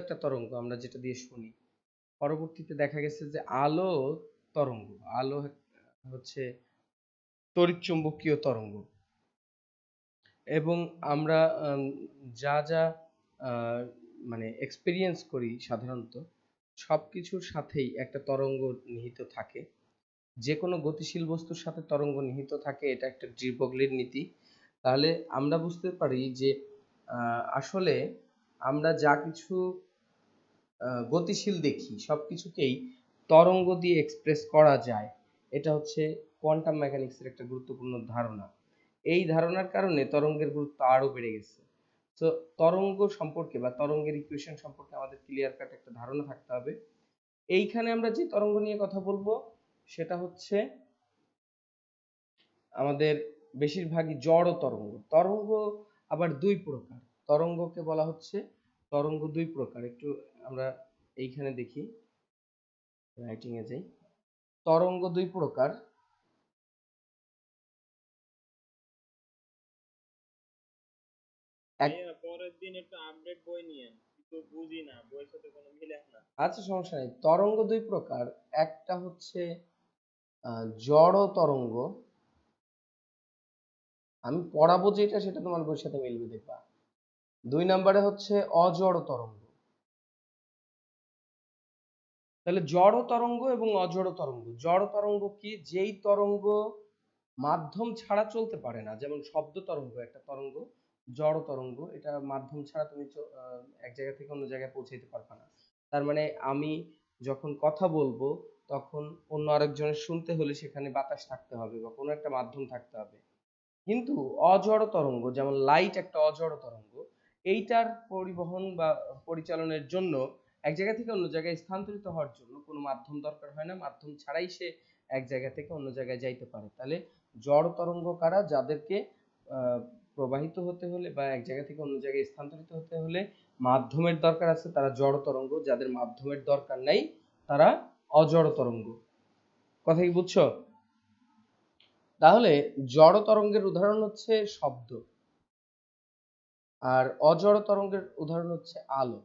একটা তরঙ্গ আমরা যেটা দিয়ে শুনি, পরবর্তীতে দেখা গেছে যে আলো তরঙ্গ, আলো হচ্ছে তড়িৎচুম্বকীয় তরঙ্গ। এবং আমরা যা যা মানে এক্সপেরিয়েন্স করি সাধারণত সবকিছুর সাথেই একটা তরঙ্গ নিহিত থাকে। যে কোনো গতিশীল বস্তুর সাথে তরঙ্গ নিহিত থাকে, এটা একটা ডি ব্রগলির নীতি। তাহলে আমরা বুঝতে পারি যে আসলে আমরা যা কিছু গতিশীল দেখি সবকিছুকেই তরঙ্গ দিয়ে এক্সপ্রেস করা যায়। এটা হচ্ছে কোয়ান্টাম মেকানিক্সের একটা গুরুত্বপূর্ণ ধারণা। এই ধারণার কারণে তরঙ্গের গুরুত্ব আরো বেড়ে গেছে। তো তরঙ্গ সম্পর্কে বা তরঙ্গের ইকুয়েশন সম্পর্কে আমাদের ক্লিয়ার কাট একটা ধারণা থাকতে হবে। এইখানে আমরা যে তরঙ্গ নিয়ে কথা বলবো সেটা হচ্ছে আমাদের বেশিরভাগই জড় তরঙ্গ। তরঙ্গ আবার দুই প্রকার। তরঙ্গকে বলা হচ্ছে তরঙ্গ দুই প্রকার। একটু আমরা এইখানে দেখি, রাইটিং এ যাই। তরঙ্গ দুই প্রকার। পরের দিন একটু আপডেট বই নিয়েন, কিন্তু বুঝি না, বইয়ের সাথে কোনো মিলে না। আচ্ছা, সমস্যা নেই। তরঙ্গ দুই প্রকার। একটা হচ্ছে জড় তরঙ্গ, আমি পড়াবো যেটা সেটা তোমার বইয়ের সাথে মিলবে দেখবা। দুই নম্বরে হচ্ছে অজড় তরঙ্গ। তাহলে জড় তরঙ্গ এবং অজড় তরঙ্গ। জড় তরঙ্গ কি? যেই তরঙ্গ মাধ্যম ছাড়া চলতে পারে না, যেমন শব্দ তরঙ্গ একটা তরঙ্গ, জড় তরঙ্গ। এটা মাধ্যম ছাড়া তুমি এক জায়গা থেকে অন্য জায়গায় পৌঁছাইতে পারবে না। তার মানে আমি যখন কথা বলবো তখন অন্য আরেকজনের শুনতে হলে সেখানে বাতাস থাকতে হবে বা কোনো একটা মাধ্যম থাকতে হবে। কিন্তু অজড় তরঙ্গ, যেমন লাইট একটা অজড় তরঙ্গ, এইটার পরিবহন বা পরিচালনের জন্য এক জায়গা থেকে অন্য জায়গায় স্থানান্তরিত হওয়ার জন্য কোনো মাধ্যম দরকার হয় না, মাধ্যম ছাড়াই সে এক জায়গা থেকে অন্য জায়গায় যাইতে পারে। তাহলে জড় তরঙ্গ কারা? যাদেরকে প্রবাহিত হতে হলে বা এক জায়গা থেকে অন্য জায়গায় স্থানান্তরিত হতে হলে মাধ্যমের দরকার আছে, তারা জড় তরঙ্গ। যাদের মাধ্যমের দরকার নাই তারা অজড় তরঙ্গ। কথা কি বুঝছো? তাহলে জড় তরঙ্গের উদাহরণ হচ্ছে শব্দ, আর অজড় তরঙ্গের উদাহরণ হচ্ছে আলো।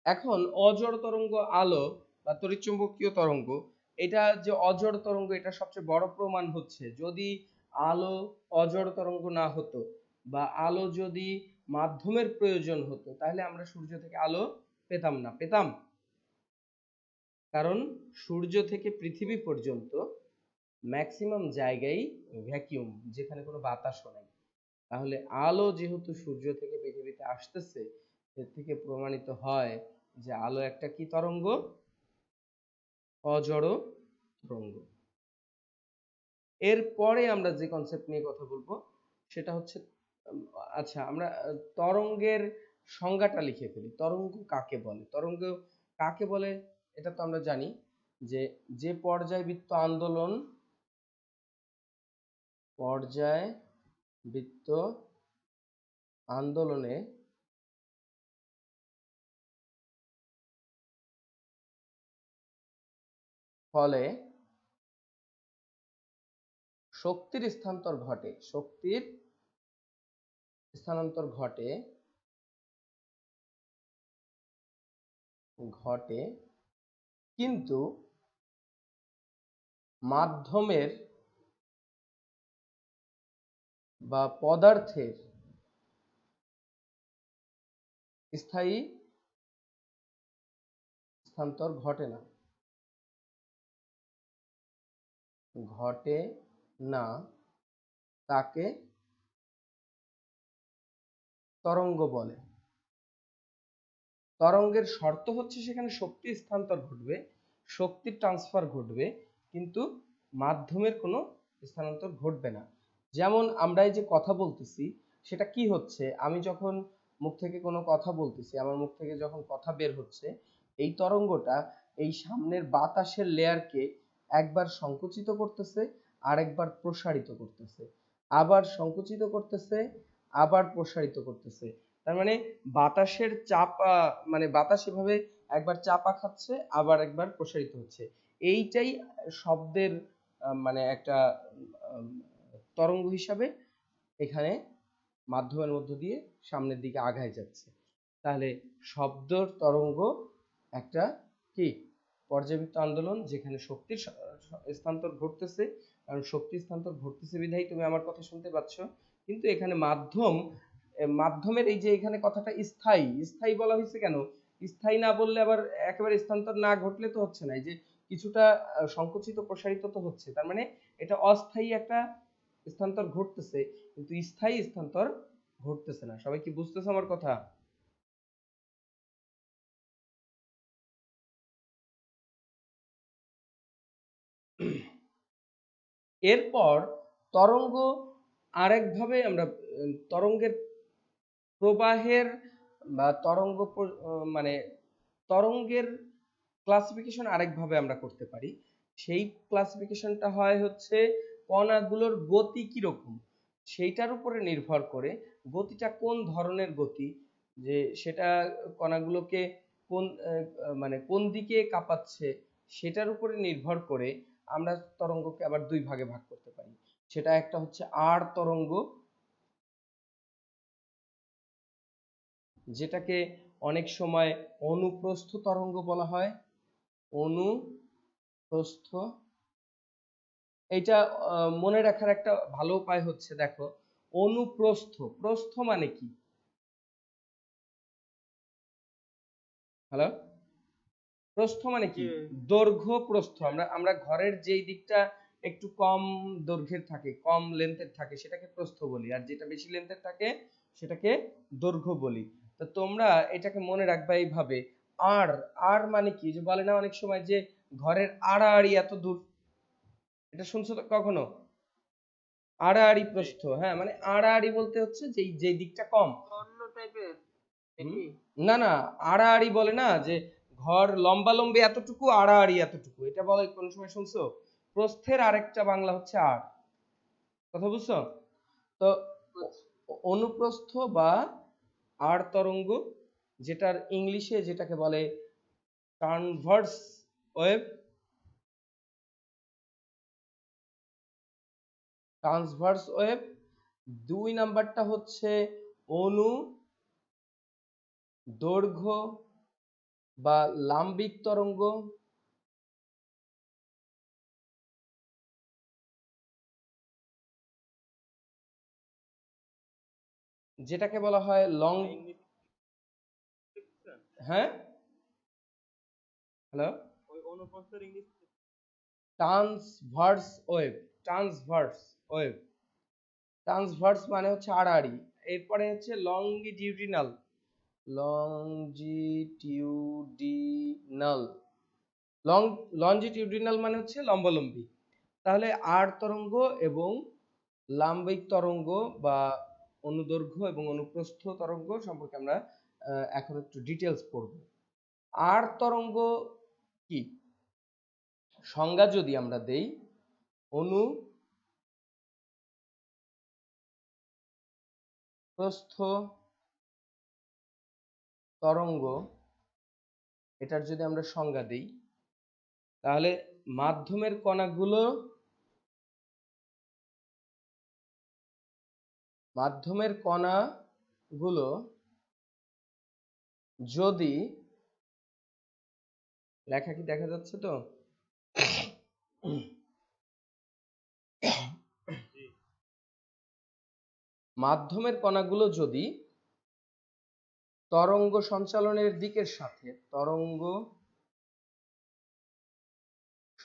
এখন অজড় তরঙ্গ আলো বা তড়িৎচুম্বকীয় তরঙ্গ, এটা যে অজড় তরঙ্গ এটা সবচেয়ে বড় প্রমাণ হচ্ছে যদি আলো অজড় তরঙ্গ না হতো বা আলো যদি মাধ্যমের প্রয়োজন হতো তাহলে আমরা সূর্য থেকে আলো পেতাম না। পেতাম? কারণ সূর্য থেকে পৃথিবী পর্যন্ত ম্যাক্সিমাম জায়গায় ভ্যাকিউম, যেখানে কোনো বাতাসও নাই। তাহলে আলো যেহেতু সূর্য থেকে পৃথিবীতে আসতেছে, এর থেকে প্রমাণিত হয় যে আলো একটা কি তরঙ্গ? অজড় তরঙ্গ। এরপরে আমরা যে কনসেপ্ট নিয়ে কথা বলবো সেটা হচ্ছে আচ্ছা, আমরা তরঙ্গের সংজ্ঞাটা লিখে ফেলি। তরঙ্গ কাকে বলে? তরঙ্গ কাকে বলে এটা তো আমরা জানি যে যে পর্যায়বৃত্ত আন্দোলন, পর্যায়বৃত্ত আন্দোলনে ফলে শক্তির স্থানান্তর ঘটে, শক্তির স্থানান্তর ঘটে ঘটে কিন্তু মাধ্যমের বা পদার্থের স্থায়ী স্থানান্তর ঘটে না, ঘটে না, তাকে তরঙ্গ বলে। তরঙ্গের শর্ত হচ্ছে সেখানে শক্তি স্থানান্তর ঘটবে, শক্তির ট্রান্সফার ঘটবে, কিন্তু মাধ্যমের কোনো স্থানান্তর ঘটবে না। যেমন আমরা এই যে কথা বলতেছি সেটা কি হচ্ছে, আমি যখন মুখ থেকে কোনো কথা বলতেছি, আমার মুখ থেকে যখন কথা বের হচ্ছে, এই তরঙ্গটা এই সামনের বাতাসের লেয়ারকে একবার সংকুচিত করতেছে, আরেকবার প্রসারিত করতেছে, আবার সংকুচিত করতেছে, আবার প্রসারিত করতেছে। তার মানে বাতাসের চাপ, মানে বাতাস এভাবে একবার চাপা খাচ্ছে আবার একবার প্রসারিত হচ্ছে। এইটাই শব্দের মানে একটা তরঙ্গ হিসাবে এখানে মাধ্যমের মধ্য দিয়ে সামনের দিকে আগায় যাচ্ছে। তাহলে শব্দর তরঙ্গ একটা কি পর্যাবৃত্ত আন্দোলন, যেখানে শক্তির স্থানান্তর ঘটতেছে, কারণ শক্তি স্থানান্তর ঘটতেছে বিধায় তুমি আমার কথা শুনতে পাচ্ছ। কিন্তু এখানে মাধ্যমের এই যে এখানে কথাটা স্থায়ী, স্থায়ী বলা হয়েছে কেন? স্থায়ী না বললে আবার একেবারে স্থানান্তর না ঘটলে তো হচ্ছে না, এই যে কিছুটা সংকুচিত প্রসারিত তো হচ্ছে, তার মানে এটা অস্থায়ী একটা স্থানান্তর ঘটতেছে, কিন্তু স্থায়ী স্থানান্তর ঘটতেছে না। সবাই কি বুঝতেছে আমার কথা? এরপর তরঙ্গ আরেকভাবে আমরা তরঙ্গের প্রবাহের বা মানে তরঙ্গের ক্লাসিফিকেশন আরেকভাবে আমরা করতে পারি। সেই ক্লাসিফিকেশনটা হয় হচ্ছে কণাগুলোর গতি কিরকম সেইটার উপরে নির্ভর করে, গতিটা কোন ধরনের গতি, যে সেটা কণাগুলোকে কোন মানে কোন দিকে কাঁপাচ্ছে সেটার উপরে নির্ভর করে আমরা তরঙ্গকে আবার দুই ভাগে ভাগ করতে পারি। সেটা একটা হচ্ছে আর তরঙ্গ, যেটাকে অনেক সময় অনুপ্রস্থ তরঙ্গ বলা হয়। অনুপ্রস্থ, এটা মনে রাখার একটা ভালো উপায় হচ্ছে, দেখো অনুপ্রস্থ, প্রস্থ মানে কি? হ্যালো, প্রস্থ মানে কি? দৈর্ঘ্য প্রস্থ। আমরা ঘরের যেই দিকটা একটু কম দৈর্ঘ্যের থাকে, কম লেন্থের থাকে, সেটাকে প্রস্থ বলি, আর যেটা বেশি লেন্থের থাকে সেটাকে দৈর্ঘ্য বলি। তো তোমরা এটাকে মনে রাখবা এইভাবে। আর আর মানে কি, যে বলে না অনেক সময় যে ঘরের আড়াআড়ি এত দূর, এটা শুনছো তো কখনো? আড়াআড়ি প্রস্থ, হ্যাঁ, মানে আড়াআড়ি বলতে হচ্ছে যে দিকটা কম। অন্য টাইপের না না, আড়াআড়ি বলে না যে ঘর লম্বালম্বি এতটুকু, আড়াআড়ি এতটুকু, এটা বলে কোন সময় শুনছো? প্রস্থের আরেকটা বাংলা হচ্ছে আর। কথা বুঝছো? তো অনুপ্রস্থ বা আর তরঙ্গ, যেটার ইংলিশে যেটাকে বলে ট্রান্সভার্স ওয়েভ, ট্রান্সভার্স ওয়েভ। দুই নাম্বারটা হচ্ছে অনু দৈর্ঘ্য বা লাম্বিক তরঙ্গ, যেটাকে বলা হয় লং। হ্যাঁ, হ্যালো, ওই অনুপ্রস্থের English transverse wave. Transverse wave, transverse মানে হচ্ছে আড়াআড়ি। এরপরে হচ্ছে লংগিটিউডিনাল। লংজিটিউডিনাল, লঞ্জিটিউডিনাল মানে হচ্ছে লম্বালম্বি। তাহলে আর তরঙ্গ এবং লাম্বিক তরঙ্গ বা অনুদৈর্ঘ্য এবং অনুপ্রস্থ তরঙ্গ সম্পর্কে আমরা এখন একটু ডিটেলস পড়ব। আর তরঙ্গ কি, সংজ্ঞা যদি আমরা দেই, অনুপ্রস্থ তরঙ্গ, এটার যদি আমরা সংজ্ঞা দেই, তাহলে মাধ্যমের কণাগুলো যদি, লেখা কি দেখা যাচ্ছে তো? মাধ্যমের কণাগুলো যদি তরঙ্গ সঞ্চালনের দিকের সাথে, তরঙ্গ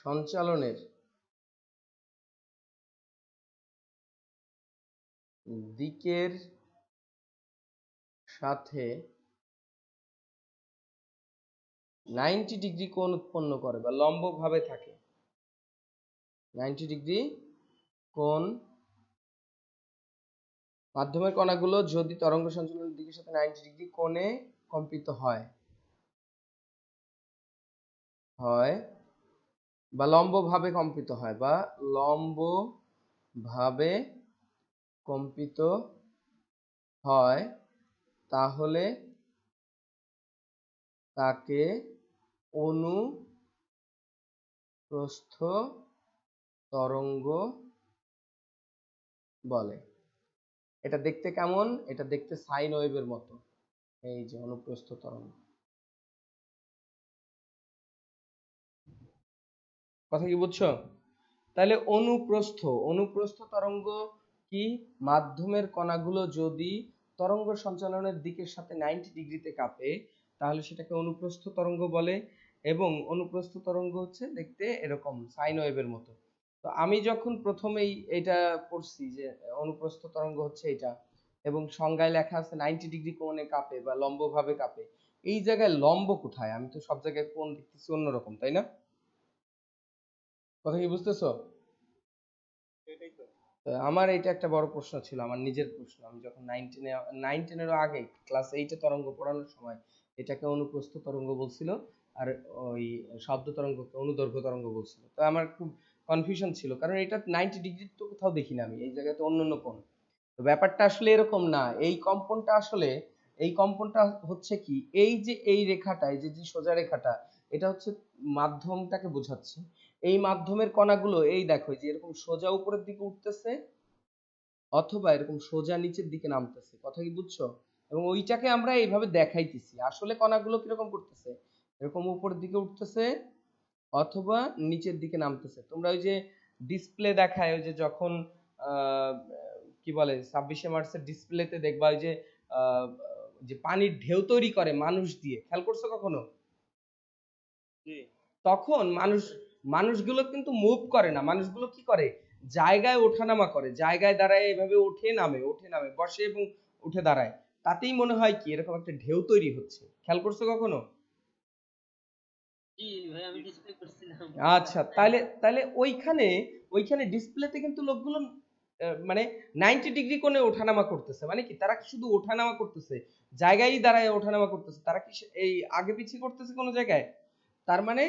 সঞ্চালনের দিকের সাথে 90 ডিগ্রি কোণ উৎপন্ন করে বা লম্ব ভাবে থাকে, 90 ডিগ্রি কোণ, মাধ্যমের কণাগুলো যদি তরঙ্গ সঞ্চালনের দিকের সাথে 90 ডিগ্রি কোণে কম্পিত হয় বা লম্ব ভাবে কম্পিত হয়, বা লম্ব ভাবে কম্পিত হয়, তাহলে তাকে অনুপ্রস্থ তরঙ্গ বলে। এটা দেখতে কেমন? এটা দেখতে সাইন ওয়েভের মতো। এই যে অনুপ্রস্থ তরঙ্গ। কথা কি বুঝছো? তাহলে অনুপ্রস্থ তরঙ্গ কি? মাধ্যমের কণাগুলো যদি তরঙ্গ সঞ্চালনের দিকের সাথে 90 ডিগ্রিতে কাঁপে তাহলে সেটাকে অনুপ্রস্থ তরঙ্গ বলে, এবং অনুপ্রস্থ তরঙ্গ হচ্ছে দেখতে এরকম সাইন ওয়েভের মতো। তো আমি যখন প্রথমেই এটা পড়ছি যে অনুপ্রস্থ তরঙ্গ হচ্ছে এটা, এবং সংজ্ঞায় লেখা আছে 90 ডিগ্রি কোণে কাঁপে বা লম্বভাবে কাঁপে, এই জায়গায় লম্ব কোথায়? আমি তো সব জায়গায় কোণ দেখতেছি অন্যরকম, তাই না? কথা কি বুঝতেছো? সেটাই তো। আমার এটা একটা বড় প্রশ্ন ছিল, আমার নিজের প্রশ্ন। আমি যখন নাইন টেনেরও আগে ক্লাস 8-এ তরঙ্গ পড়ানোর সময় এটাকে অনুপ্রস্থ তরঙ্গ বলছিল, আর ওই শব্দ তরঙ্গকে অনুদৈর্ঘ্য তরঙ্গ বলছিল। তো আমার খুব কনফিউশন ছিল, কারণ এটা 90 ডিগ্রি তো কোথাও দেখি না আমি, এই জায়গায় তো অন্য কোণ। তো ব্যাপারটা আসলে এরকম না। এই কম্পনটা হচ্ছে কি, এই যে এই রেখাটা, এই যে যে সোজা রেখাটা, এটা হচ্ছে মাধ্যমটাকে বোঝাচ্ছে। এই মাধ্যমের কণাগুলো এই দেখো যে এরকম সোজা উপরের দিকে উঠতেছে অথবা এরকম সোজা নিচের দিকে নামতেছে। কথা কি বুঝছো? এবং ওইটাকে আমরা এইভাবে দেখাইতেছি। আসলে কণাগুলো কিরকম করতেছে? এরকম উপরের দিকে উঠতেছে অথবা নিচের দিকে নামতেছে। তোমরা ওই যে ডিসপ্লে দেখায়, ওই যে যখন আহ, কি বলে 26শে মার্চের ডিসপ্লেতে দেখবা ওই যে আহ, যে পানির ঢেউ তৈরি করে মানুষ দিয়ে, খেয়াল করছো কখনো? জি। তখন মানুষগুলো কিন্তু মুভ করে না, মানুষগুলো কি করে, জায়গায় ওঠানামা করে, জায়গায় দাঁড়ায় এভাবে ওঠে নামে বসে এবং উঠে দাঁড়ায়। তাতেই মনে হয় কি এরকম একটা ঢেউ তৈরি হচ্ছে। খেয়াল করছো কখনো? জি ভাই, আমি ডিসপ্লে করছিলাম। আচ্ছা, তাহলে তাহলে ওইখানে ওইখানে ডিসপ্লেতে কিন্তু লোকগুলো মানে 90 ডিগ্রি কোণে ওঠানামা করতেছে। মানে কি তারা কি শুধু ওঠানামা করতেছে, জায়গায় দাঁড়ায় ওঠানামা করতেছে? তারা কি এই আগে পিছিয়ে করতেছে কোনো জায়গায়? তার মানে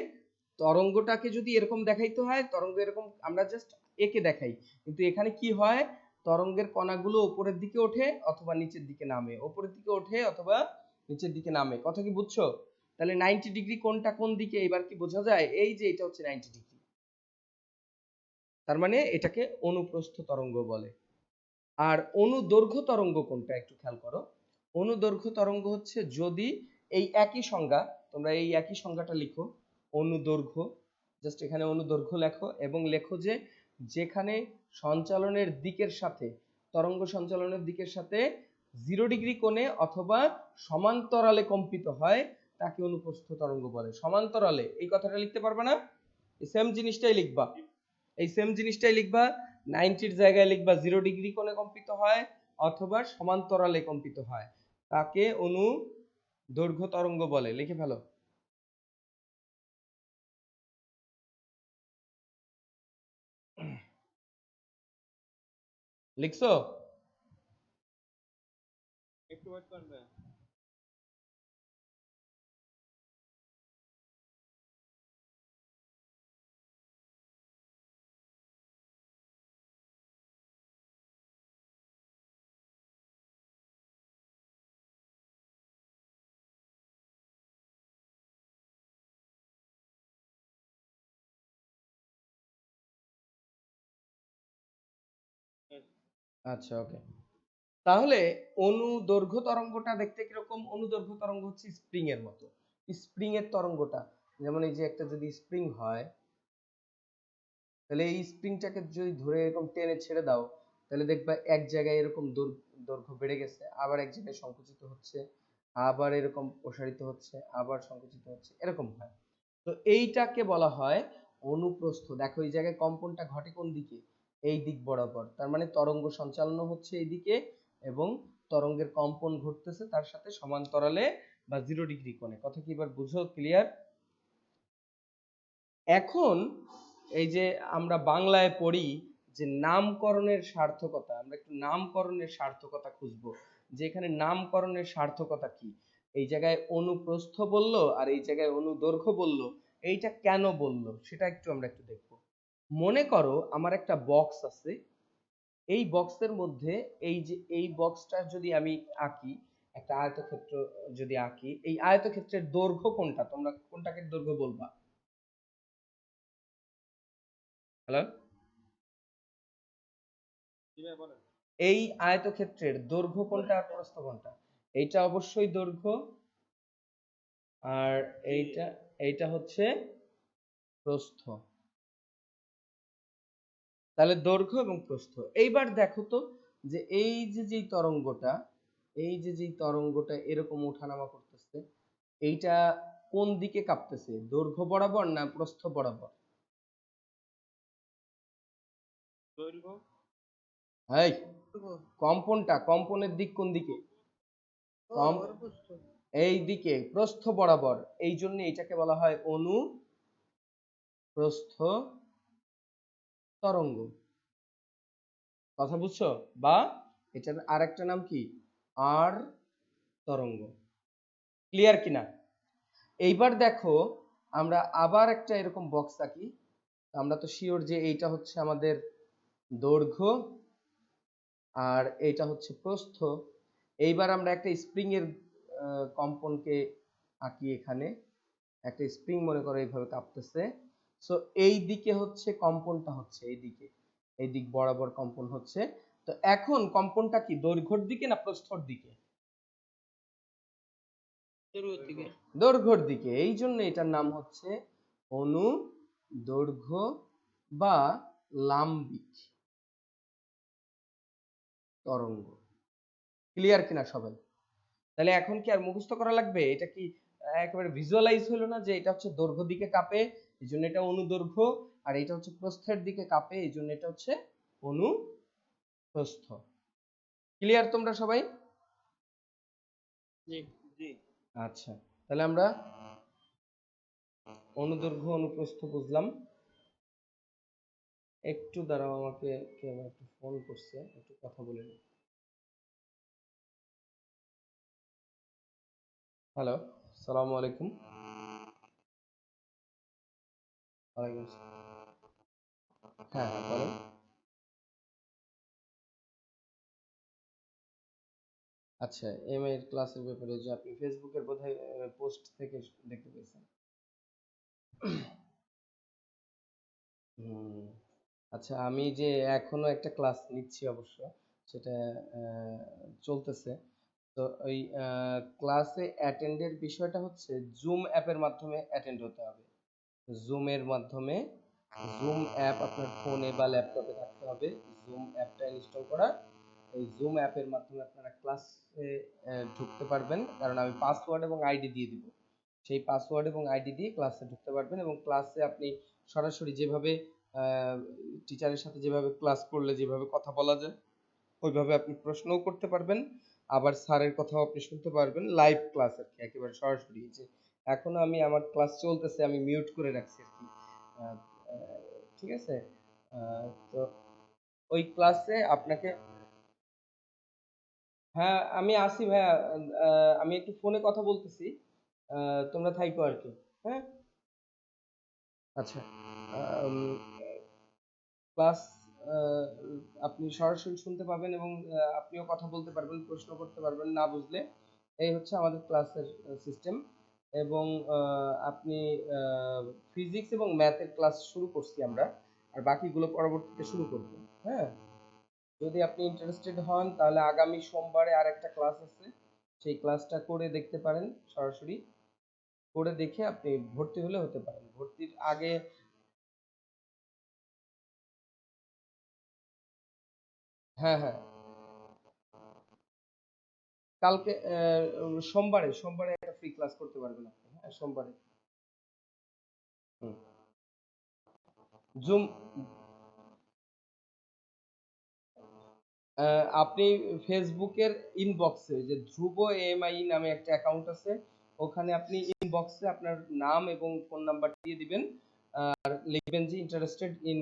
তরঙ্গটাকে যদি এরকম দেখাইতে হয়, তরঙ্গ এরকম আমরা জাস্ট এঁকে দেখাই, কিন্তু এখানে কি হয়, তরঙ্গের কণাগুলো উপরের দিকে ওঠে অথবা নিচের দিকে নামে, উপরের দিকে ওঠে অথবা নিচের দিকে নামে। কথা কি বুঝছো? তাহলে 90 ডিগ্রি কোনটা কোন দিকে এবার কি বোঝা যায়? এই যে এটা হচ্ছে 90 ডিগ্রি, তার মানে এটাকে অনুপ্রস্থ তরঙ্গ বলে। আর অনুদৈর্ঘ্য তরঙ্গ কোনটা একটু খেয়াল করো। অনুদৈর্ঘ্য তরঙ্গ হচ্ছে যদি এই একই সংজ্ঞা, তোমরা এই একই সংজ্ঞাটা লিখো, অনুদৈর্ঘ্য, জাস্ট এখানে অনুদৈর্ঘ্য লেখো এবং লেখো যে যেখানে সঞ্চালনের দিকের সাথে, তরঙ্গ সঞ্চালনের দিকের সাথে 0 ডিগ্রি কোণে অথবা সমান্তরালে কম্পিত হয় তাকে অনুপ্রস্থ তরঙ্গ বলে। সমান্তরালে এই কথাটা লিখতে পারবে না? এই সেম জিনিসটাই লিখবা, এই সেম জিনিসটাই লিখবা। 90-র জায়গায় লিখবা 0 ডিগ্রি কোণে কম্পিত হয় অথবা সমান্তরালে কম্পিত হয়, তাকে অনুদৈর্ঘ্য তরঙ্গ বলে। লিখে ফেলো। লিখছো? একটু ওয়েট করবে। আচ্ছা, ওকে। তাহলে অনুদৈর্ঘ্য তরঙ্গটা দেখতে কিরকম? অনুদৈর্ঘ্য তরঙ্গ হচ্ছে স্প্রিং এর মতো। স্প্রিং এর তরঙ্গটা যেমন এই যে একটা যদি স্প্রিং হয়, তাহলে এই স্প্রিংটাকে যদি ধরে এরকম টেনে ছেড়ে দাও, তাহলে দেখবা এক জায়গায় এরকম দৈর্ঘ্য বেড়ে গেছে, আবার এক জায়গায় সংকুচিত হচ্ছে, আবার এরকম প্রসারিত হচ্ছে, আবার সংকুচিত হচ্ছে, এরকম হয়। তো এইটাকে বলা হয় অনুপ্রস্থ। দেখো এই জায়গায় কম্পনটা ঘটে কোন দিকে? এই দিক বরাবর। তার মানে তরঙ্গ সঞ্চালন হচ্ছে এইদিকে এবং তরঙ্গের কম্পন ঘটতেছে তার সাথে সমান্তরালে বা 0 ডিগ্রি কোণে। কথা কি এবার বুঝো? ক্লিয়ার? এখন এই যে আমরা বাংলায় পড়ি যে নামকরণের সার্থকতা, আমরা একটু নামকরণের সার্থকতা খুঁজবো, যে এখানে নামকরণের সার্থকতা কি। এই জায়গায় অনুপ্রস্থ বললো আর এই জায়গায় অনুদৈর্ঘ্য বললো, এইটা কেন বললো সেটা আমরা একটু দেখবো। মনে করো আমার একটা বক্স আছে, এই বক্সের মধ্যে এই যে এই বক্সটা যদি আমি আঁকি, একটা আয়তক্ষেত্র যদি আঁকি, এই আয়তক্ষেত্রের দৈর্ঘ্য কোনটা? তোমরা কোনটাকে দৈর্ঘ্য বলবা? হ্যালো? জি ভাই বলেন। এই আয়তক্ষেত্রের দৈর্ঘ্য কোনটা আর প্রস্থ কোনটা? এইটা অবশ্যই দৈর্ঘ্য, আর এইটা হচ্ছে প্রস্থ। তাহলে দৈর্ঘ্য এবং প্রস্থ। এইবার দেখো তো যে এই যে যেই তরঙ্গটা এরকম ওঠানামা করতেছে, এইটা কোন দিকে কাঁপতেছে? দৈর্ঘ্য বরাবর না প্রস্থ বরাবর? দৈর্ঘ্য। এই কম্পনের দিক কোন দিকে? এই দিকে, প্রস্থ বরাবর। এই জন্য এটাকে বলা হয় অনুপ্রস্থ তরঙ্গ। কথা বুঝছো? বা এটার আরেকটা নাম কি? আর তরঙ্গ। ক্লিয়ার কিনা? এইবার দেখো আমরা আবার একটা এরকম বক্স আঁকি। আমরা তো শিওর যে এইটা হচ্ছে আমাদের দৈর্ঘ্য আর এইটা হচ্ছে প্রস্থ। এইবার আমরা একটা স্প্রিং এর কম্পনকে আঁকি। এখানে একটা স্প্রিং মনে করো এইভাবে কাঁপতেছে। সো এই দিকে হচ্ছে কম্পনটা হচ্ছে, এই দিক বরাবর কম্পন হচ্ছে। তো এখন কম্পনটা কি দৈর্ঘ্যের দিকে না প্রস্থর দিকে? দৈর্ঘ্যের দিকে। এই জন্য এটার নাম হচ্ছে অনুদৈর্ঘ্য বা লাম্বিক তরঙ্গ। ক্লিয়ার কিনা সবাই? তাহলে এখন কি আর মুখস্থ করা লাগবে? এটা কি একেবারে ভিজুয়ালাইজ হলো না যে এটা হচ্ছে দৈর্ঘ্য দিকে কাঁপে, এই জন্য এটা অনুদৈর্ঘ্য, আর এটা হচ্ছে প্রস্থের দিকে কাঁপে, এই জন্য এটা হচ্ছে অনুপ্রস্থ। ক্লিয়ার তোমরা সবাই? জি। আচ্ছা, তাহলে আমরা অনুদৈর্ঘ্য অনুপ্রস্থ বুঝলাম। একটু দাঁড়াও, আমাকে কেউ একটু ফোন করছে, একটু কথা বলে নিই। হ্যালো, আসসালামু আলাইকুম। ওয়ালাইকুম আসসালাম। হ্যাঁ হ্যাঁ, বলেন। আচ্ছা, এমএ এর ক্লাসের ব্যাপারে যে আপনি ফেসবুকের বোধহয় পোস্ট থেকে দেখতে পেয়েছেন। হুম, আচ্ছা, আমি যে এখনো একটা ক্লাস নিচ্ছি, অবশ্য সেটা চলতেছে। তো ওই ক্লাসে অ্যাটেন্ডের বিষয়টা হচ্ছে জুম অ্যাপের মাধ্যমে অ্যাটেন্ড হতে হবে। জুমের মাধ্যমে, জুম অ্যাপ আপনার ফোনে বা ল্যাপটপে থাকতে হবে। জুম অ্যাপটা ইনস্টল করা। এই জুম অ্যাপের মাধ্যমে আপনারা ক্লাসে ঢুকতে পারবেন, কারণ আমি পাসওয়ার্ড এবং আইডি দিয়ে দিব। সেই পাসওয়ার্ড এবং আইডি দিয়ে ক্লাসে ঢুকতে পারবেন এবং ক্লাসে আপনি সরাসরি যেভাবে টিচারের সাথে যেভাবে ক্লাস করলে যেভাবে কথা বলা যায় ওইভাবে আপনি প্রশ্নও করতে পারবেন, আবার স্যারের কথাও আপনি শুনতে পারবেন। লাইভ ক্লাস আর কি, একেবারে সরাসরি। যে এখনো আমি আমার ক্লাস চলতেছে, আমি মিউট করে রাখছি আর কি। আহ, আহ, ঠিক আছে। তো ওই ক্লাসে আপনাকে, হ্যাঁ আমি আসি ভাইয়া। আমি একটু ফোনে কথা বলতেছি, তোমরা থাইকো আর কি। হ্যাঁ, আচ্ছা। প্লাস আপনি সরাসরি শুনতে পাবেন এবং আপনিও কথা বলতে পারবেন, প্রশ্ন করতে পারবেন না বুঝলে। এই হচ্ছে আমাদের ক্লাসের সিস্টেম। এবং আপনি ফিজিক্স এবং ম্যাথের ক্লাস শুরু করছি আমরা, আর বাকিগুলো পরবর্তীতে শুরু করব। হ্যাঁ, যদি আপনি ইন্টারেস্টেড হন তাহলে আগামী সোমবারে আর একটা ক্লাস আছে, সেই ক্লাসটা করে দেখতে পারেন। সরাসরি করে দেখে আপনি ভর্তি হলে হতে পারেন। ভর্তির আগে, হ্যাঁ হ্যাঁ, কালকে সোমবারে একটা ফ্রি ক্লাস করতে পারবেন আপনি। হ্যাঁ, সোমবারে। হুম। জুম, আপনি ফেসবুকের ইনবক্সে যে ধ্রুব এমআই নামে একটা অ্যাকাউন্ট আছে, ওখানে আপনি ইনবক্সে আপনার নাম এবং ফোন নাম্বার দিয়ে দিবেন, আর লিখবেন যে ইন্টারেস্টেড ইন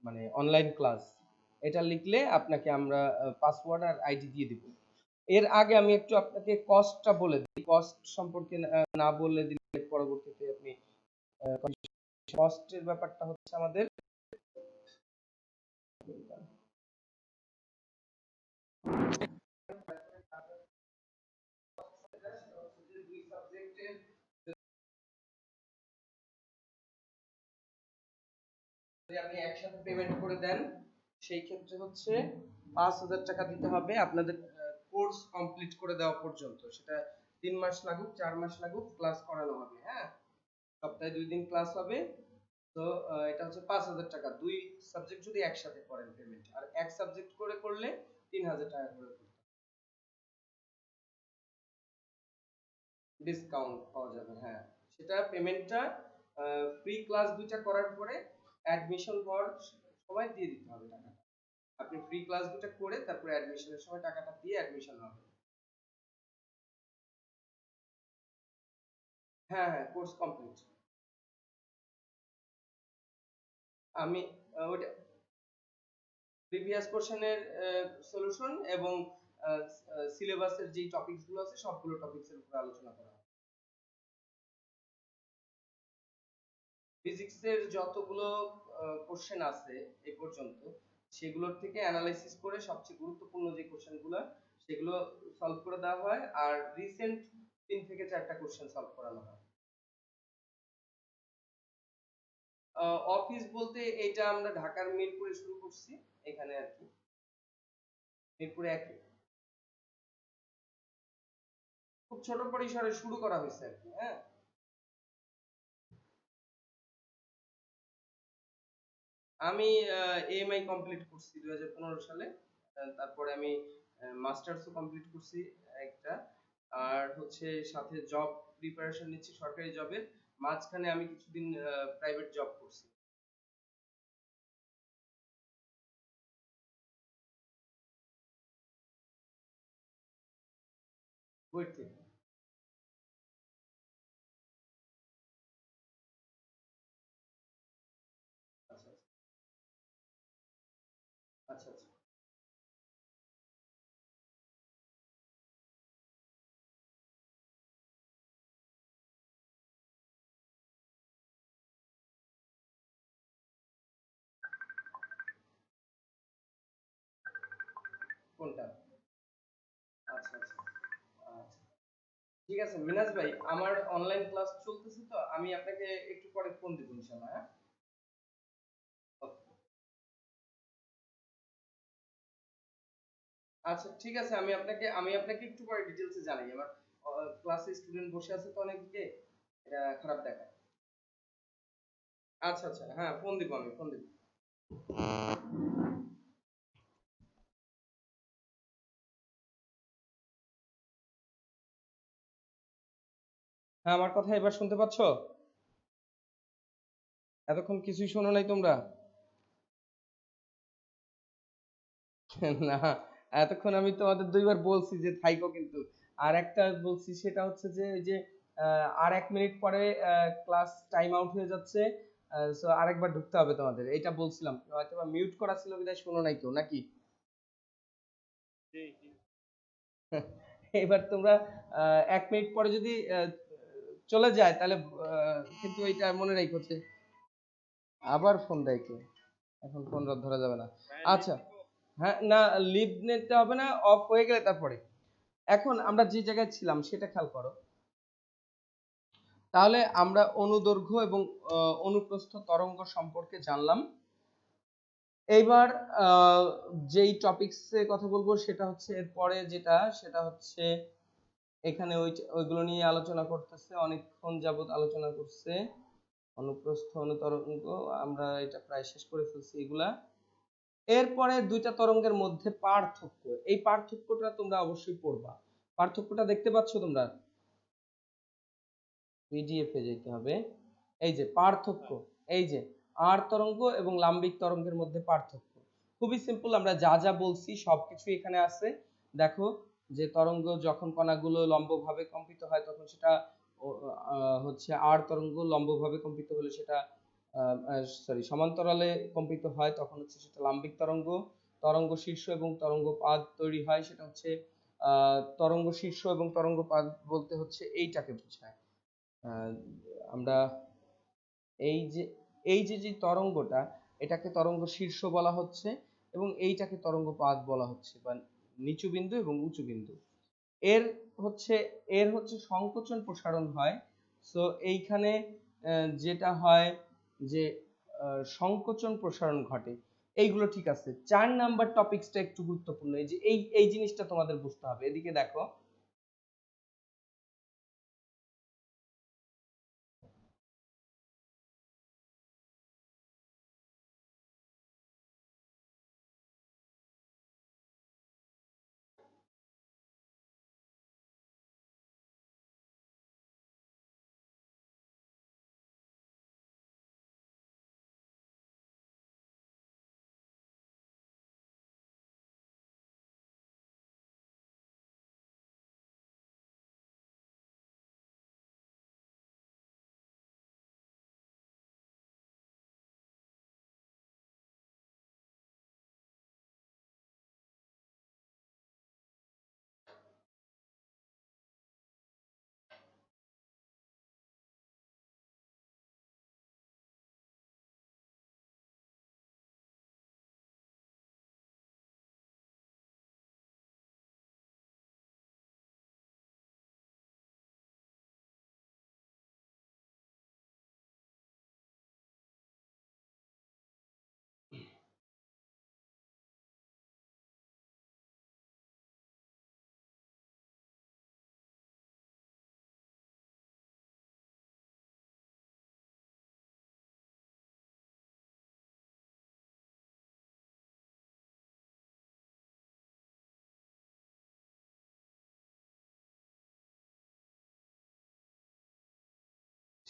মানে অনলাইন ক্লাস। এটা লিখলে আপনাকে আমরা পাসওয়ার্ড আর আইডি দিয়ে দিব। এর আগে আমি একটু আপনাকে কস্টটা বলে দিই। কস্ট সম্পর্কে না বলে দিলে পরবর্তীতে আপনি কস্টের ব্যাপারটা হচ্ছে আমাদের, যদি আপনি একসাথে পেমেন্ট করে দেন সেই ক্ষেত্রে হচ্ছে 5,000 টাকা দিতে হবে আপনাদের কোর্স কমপ্লিট করে দেওয়া পর্যন্ত। সেটা 3 মাস লাগুক 4 মাস লাগুক ক্লাস করানো হবে। হ্যাঁ, সপ্তাহে 2 দিন ক্লাস হবে। তো এটা হচ্ছে 5,000 টাকা। 2 সাবজেক্ট যদি একসাথে করেন পেমেন্ট, আর এক সাবজেক্ট করে করলে 3,000 টাকা করে ডিসকাউন্ট পাওয়া যাবে। হ্যাঁ, সেটা পেমেন্টটা ফ্রি ক্লাস দুইটা করার পরে অ্যাডমিশন হওয়ার সময় দিয়ে দিতে হবে টাকাটা। আপনি ফ্রি ক্লাস দুটো করে তারপরে অ্যাডমিশনের সময় টাকাটা দিয়ে অ্যাডমিশন হবে। হ্যাঁ হ্যাঁ, কোর্স কমপ্লিট। আমি ওইটা প্রিভিয়াস কোশ্চেনের সলিউশন এবং সিলেবাসের যে টপিকস গুলো আছে সবগুলো টপিকসের উপর আলোচনা করা হবে। ফিজিক্সের যতগুলো কোশ্চেন আছে এই পর্যন্ত, সেগুলোর থেকে অ্যানালাইসিস করে সবচেয়ে গুরুত্বপূর্ণ যে কোশ্চেনগুলো সেগুলো সলভ করে দেওয়া হয়, আর রিসেন্ট 3 থেকে 4টা কোশ্চেন সলভ করানো হয়। অফিস বলতে এটা আমরা ঢাকার মিরপুরে শুরু করছি, এখানে আর কি মিরপুরে একই খুব ছোট পরিসরে শুরু করা হয়েছে আর কি। হ্যাঁ, আমি এএমআই কমপ্লিট করছি 2015 সালে। তারপরে আমি মাস্টার্সও কমপ্লিট করছি একটা, আর হচ্ছে সাথে জব প্রিপারেশন নিচ্ছি সরকারি জবের। মাঝখানে আমি কিছুদিন প্রাইভেট জব করছি। বুয়েট থেকে। আচ্ছা আচ্ছা আচ্ছা। কোনটা? আচ্ছা আচ্ছা আচ্ছা। ঠিক আছে মিনাজ ভাই, আমার অনলাইন ক্লাস চলতেছে, তো আমি আপনাকে একটু পরে ফোন দিব ইনশাআল্লাহ। হ্যাঁ, ওকে। আচ্ছা ঠিক আছে, আমি আপনাকে একটু পরে ডিটেইলসে জানাই। আমার ক্লাসে স্টুডেন্ট বসে আছে তো অনেকদিকে, এটা খারাপ দেখায়। আচ্ছা আচ্ছা, হ্যাঁ ফোন দিব, আমি ফোন দিব। হ্যাঁ, আমার কথা এবার শুনতে পাচ্ছো? এতক্ষণ কিছুই শোনো নাই তোমরা? না, এতক্ষণ আমি তোমাদের 2 বার বলছি যে থাইকো, কিন্তু আর একটা বলছি সেটা হচ্ছে যে ওই যে আর 1 মিনিট পরে ক্লাস টাইম আউট হয়ে যাচ্ছে, সো আরেকবার ঢুকতে হবে তোমাদের, এটা বলছিলাম। হয়তো মিউট করা ছিল বিধায় শোনো নাই কেউ, নাকি? জি জি। এবার তোমরা 1 মিনিট পরে যদি চলে যায় তাহলে কিন্তু এটা মনে রাখো যে আবার ফোন দেয় কে, এখন ফোন ধরা যাবে না। ভাই লিভ আচ্ছা, দিব? হ্যাঁ না, লিভ নিতে হবে না, অফ হয়ে গেলে তারপরে। এখন আমরা যে জায়গায় ছিলাম সেটা খেয়াল করো। তাহলে আমরা অনুদৈর্ঘ্য এবং অনুপ্রস্থ তরঙ্গ সম্পর্কে জানলাম। এইবার যেই টপিকসে কথা বলবো সেটা হচ্ছে এরপরে যেটা, সেটা হচ্ছে এখানে ওইগুলো নিয়ে আলোচনা করতেছে, অনেকক্ষণ যাবত আলোচনা করছে। অনুপ্রস্থ অনুতরঙ্গ আমরা এটা প্রায় শেষ করে ফেলছি এগুলা। এরপরে 2টা তরঙ্গের মধ্যে পার্থক্য, এই পার্থক্যটা তোমরা অবশ্যই পড়বা। পার্থক্যটা দেখতে পাচ্ছ তোমরা? পিডিএফ এ যেতে হবে। এই যে পার্থক্য, এই যে আর তরঙ্গ এবং লাম্বিক তরঙ্গের মধ্যে পার্থক্য খুবই সিম্পল। আমরা যা যা বলছি সবকিছু এখানে আছে। দেখো, যে তরঙ্গ যখন কণাগুলো লম্বভাবে কম্পিত হয় তখন সেটা হচ্ছে আর তরঙ্গ, লম্বভাবে কম্পিত হলে সেটা সমান্তরালে কম্পিত হয় তখন হচ্ছে সেটা লাম্বিক তরঙ্গ। তরঙ্গ শীর্ষ এবং তরঙ্গ পাদ তৈরি হয়, সেটা হচ্ছে তরঙ্গ শীর্ষ এবং তরঙ্গ পাদ বলতে হচ্ছে এইটাকে বোঝায়। আমরা এই যে যে তরঙ্গটা, এটাকে তরঙ্গ শীর্ষ বলা হচ্ছে এবং এইটাকে তরঙ্গ পাদ বলা হচ্ছে, বা নিচু বিন্দু এবং উঁচু বিন্দু। এর হচ্ছে সংকোচন প্রসারণ হয়। সো এইখানে যেটা হয় যে সংকোচন প্রসারণ ঘটে, এইগুলো ঠিক আছে। 4 নাম্বার টপিকসটা একটু গুরুত্বপূর্ণ। এই যে এই জিনিসটা তোমাদের বুঝতে হবে। এদিকে দেখো,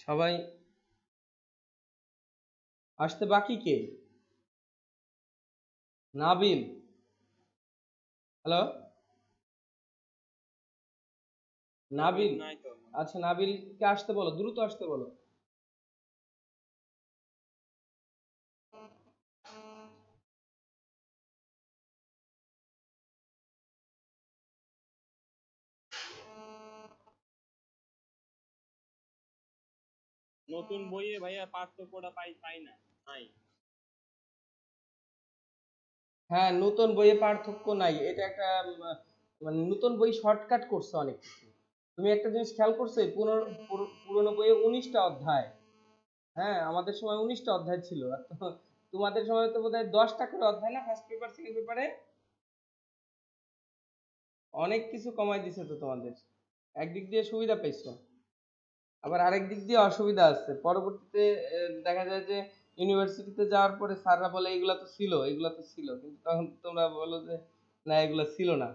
সবাই আসতে বাকি কে? নাবিল, হ্যালো নাবিল। নাই তো। আচ্ছা, নাবিলকে আসতে বলো, দ্রুত আসতে বলো। নতুন বইয়ে ভাইয়া পার্থক্যটা পাই পাই না, নাই। হ্যাঁ, নতুন বইয়ে পার্থক্য নাই, এটা একটা মানে নতুন বই শর্টকাট করছে অনেক কিছু। তুমি একটা জিনিস খেয়াল করছো, এই পুরোনো বইয়ে 19টা অধ্যায়। হ্যাঁ, আমাদের সময় 19টা অধ্যায় ছিল, আর তোমাদের সময় তো বোধহয় 10টা করে অধ্যায় না, ফার্স্ট পেপার সেকেন্ড পেপারে? অনেক কিছু কমাই দিছে তো তোমাদের। একদিক দিয়ে সুবিধা পাইছো, আবার আরেক দিক দিয়ে অসুবিধা আছে। পরবর্তীতে দেখা যায় যে ইউনিভার্সিটিতে যাওয়ার পরে স্যাররা বলে এগুলা তো ছিল, এগুলা তো ছিল, কিন্তু তখন তোমরা বলো যে না, এগুলা ছিল না।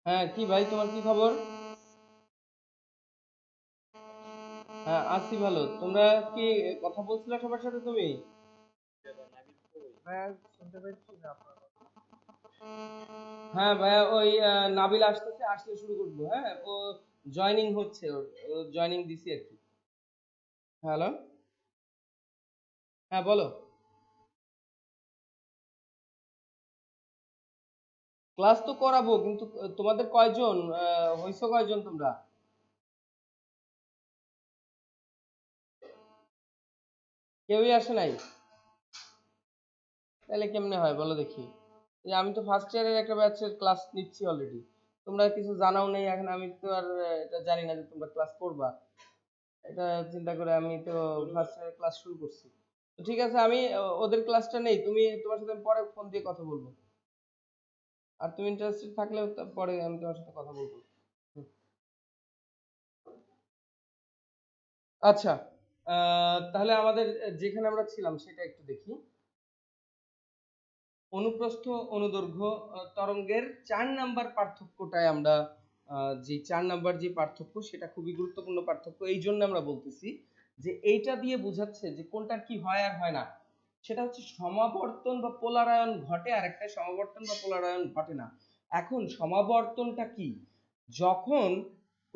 হ্যাঁ, কি ভাই, তোমার কি খবর? হ্যাঁ, আছি ভালো। তোমরা কি কথা বলছিলে সবার সাথে তুমি? হ্যাঁ ভাইয়া, ওই নাবিল আসতেছে, আসলে শুরু করবো। হ্যাঁ, ও জয়েনিং হচ্ছে, ও জয়েনিং দিছি আর কি। হ্যালো, হ্যাঁ বলো। ক্লাস তো করাবো, কিন্তু তোমাদের কয়জন হইছো, কয়জন তোমরা? কেউই আসে নাই? তাহলে কেমনে হয় বলো দেখি। এই আমি তো ফার্স্ট ইয়ারের একটা ব্যাচের ক্লাস নিচ্ছি অলরেডি, তোমরা কিছু জানাও নেই এখন। আমি তো আর এটা জানি না যে তোমরা ক্লাস করবা, এটা চিন্তা করে আমি তো শুরু ফার্স্ট ইয়ারের ক্লাস শুরু করছি। তো ঠিক আছে, আমি ওদের ক্লাসটা নেই, তুমি তোমার সাথে আমি পরে ফোন দিয়ে কথা বলবো। আর তুমি ইন্টারেস্টেড থাকলেও পরে আমি তোমার সাথে কথা বলবো। হুম। আচ্ছা, তাহলে আমাদের যেখানে আমরা ছিলাম সেটা একটু দেখি। অনুপ্রস্থ, অনুদৈর্ঘ্য তরঙ্গের 4 নাম্বার পার্থক্যটায় আমরা যে 4 নাম্বার যে পার্থক্য, সেটা খুবই গুরুত্বপূর্ণ পার্থক্য। এই জন্য আমরা বলতেছি যে এইটা দিয়ে বোঝাচ্ছে যে কোনটার কি হয় আর হয় না। সেটা হচ্ছে সমাবর্তন বা পোলারায়ন ঘটে, আর একটা সমাবর্তন বা পোলারায়ন ঘটে না। এখন সমাবর্তনটা কি? যখন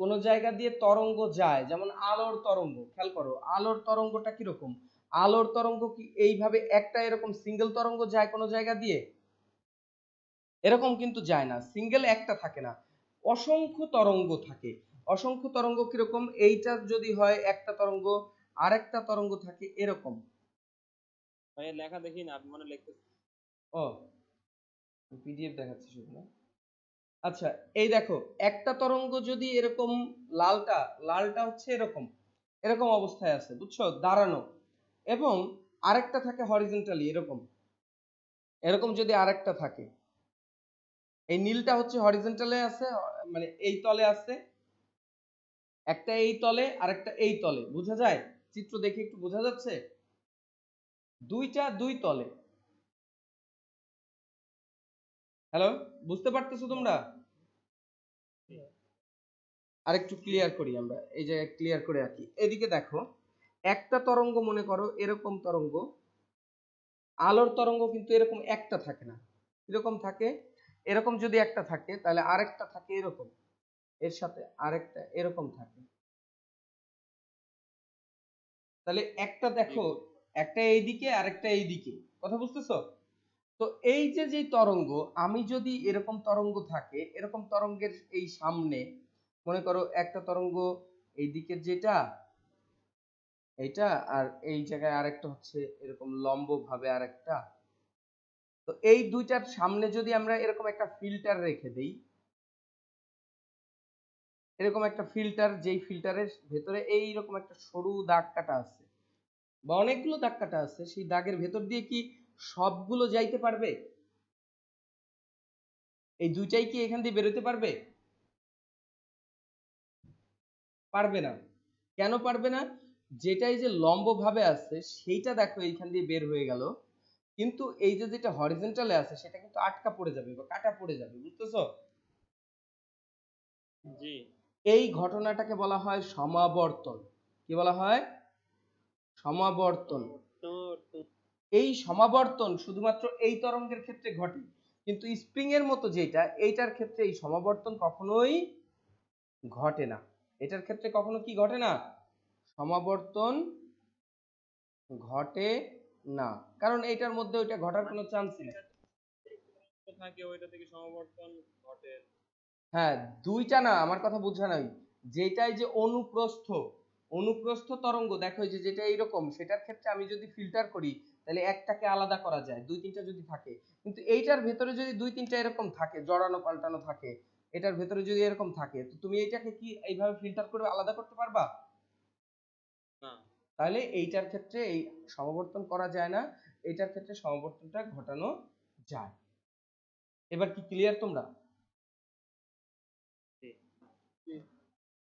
কোন জায়গা দিয়ে তরঙ্গ যায়, যেমন আলোর তরঙ্গ, খেয়াল করো আলোর তরঙ্গটা কিরকম। আলোর তরঙ্গ কি এইভাবে একটা এরকম সিঙ্গেল তরঙ্গ যায় কোনো জায়গা দিয়ে? এরকম কিন্তু যায় না, সিঙ্গেল একটা থাকে না, অসংখ্য তরঙ্গ থাকে। অসংখ্য তরঙ্গ কিরকম, এইটা যদি হয় একটা তরঙ্গ, আরেকটা তরঙ্গ থাকে এরকম। ভাইয়া লেখা দেখি না, আপনি মনে লিখতেছেন। ও পিডিএফ দেখাচ্ছে শুধু না। আচ্ছা, এই দেখো একটা তরঙ্গ যদি এরকম লালটা লালটা হচ্ছে এরকম এরকম অবস্থায় আছে বুঝছো, দাঁড়ানো, এবং আরেকটা থাকে হরিজন্টালি এরকম এরকম যদি আরেকটা থাকে, এই নীলটা হচ্ছে হরিজন্টালে আছে, মানে এই তলে আছে, একটা এই তলে আরেকটা এই তলে, বোঝা যায়? চিত্র দেখে একটু বোঝা যাচ্ছে? দুইটা দুই তলে। হ্যালো, বুঝতে পারতেছো তোমরা? আরেকটু ক্লিয়ার করি আমরা, এই জায়গায় ক্লিয়ার করে রাখি। এদিকে দেখো, একটা তরঙ্গ মনে করো এরকম তরঙ্গ, আলোর তরঙ্গ কিন্তু এরকম একটা থাকে না, এরকম থাকে, এরকম যদি একটা থাকে তাহলে আরেকটা থাকে এরকম, এর সাথে আরেকটা এরকম থাকে। তাহলে একটা দেখো, একটা এইদিকে আরেকটা এইদিকে, কথা বুঝতেছো? তো এই যে যে তরঙ্গ, আমি যদি এরকম তরঙ্গ থাকে, এরকম তরঙ্গের এই সামনে মনে করো একটা তরঙ্গ এই দিকের যেটা এইটা, আর এই জায়গায় আরেকটা হচ্ছে এরকম লম্ব ভাবে আরেকটা, তো এই দুইটার সামনে যদি আমরা এরকম একটা ফিল্টার রেখে দেই, এরকম একটা ফিল্টার, যেই ফিল্টারের ভেতরে এইরকম একটা সরু দাগ কাটা আছে বা অনেকগুলো দাগ কাটা আছে, সেই দাগের ভেতর দিয়ে কি সবগুলো যাইতে পারবে? এই দুইটাই কি এখান দিয়ে বেরোতে পারবে? পারবে না। কেন পারবে না? যেটাই যে লম্ব ভাবে আছে সেইটা দেখো এইখান দিয়ে বের হয়ে গেল, কিন্তু এই যে যেটা হরিজন্টালে আছে সেটা কিন্তু আটকা পড়ে যাবে বা কাটা পড়ে যাবে, বুঝতেছো? জি। এই ঘটনাটাকে বলা হয় সমাবর্তন। কি বলা হয়? সমাবর্তন। এই সমাবর্তন শুধুমাত্র এই তরঙ্গের ক্ষেত্রে ঘটে, কিন্তু স্প্রিং এর মতো যেটা, এইটার ক্ষেত্রে এই সমাবর্তন কখনোই ঘটে না। এটার ক্ষেত্রে কখনো কি ঘটে না? সমাবর্তন ঘটে না, কারণ এইটার মধ্যে ওইটা ঘটার কোনো চান্সই নেই। থাকে ওইটা থেকে সমাবর্তন ঘটে। হ্যাঁ, দুইটা না, আমার কথা বুঝা নাই। যেটাই যে অনুপ্রস্থ, অনুপ্রস্থ তরঙ্গ দেখো, এই যে যেটা এইরকম, সেটার ক্ষেত্রে আমি যদি ফিল্টার করি তাহলে একটাকে আলাদা করা যায়, দুই তিনটা যদি থাকে। কিন্তু এইটার ভেতরে যদি দুই তিনটা এরকম থাকে, জড়ানো পাল্টানো থাকে, এটার ভেতরে যদি এরকম থাকে, তো তুমি এইটাকে কি এইভাবে ফিল্টার করে আলাদা করতে পারবা? না। তাহলে এইটার ক্ষেত্রে এই সমাবর্তন করা যায় না, এইটার ক্ষেত্রে সমাবর্তনটা ঘটানো যায়। এবার কি ক্লিয়ার তোমরা?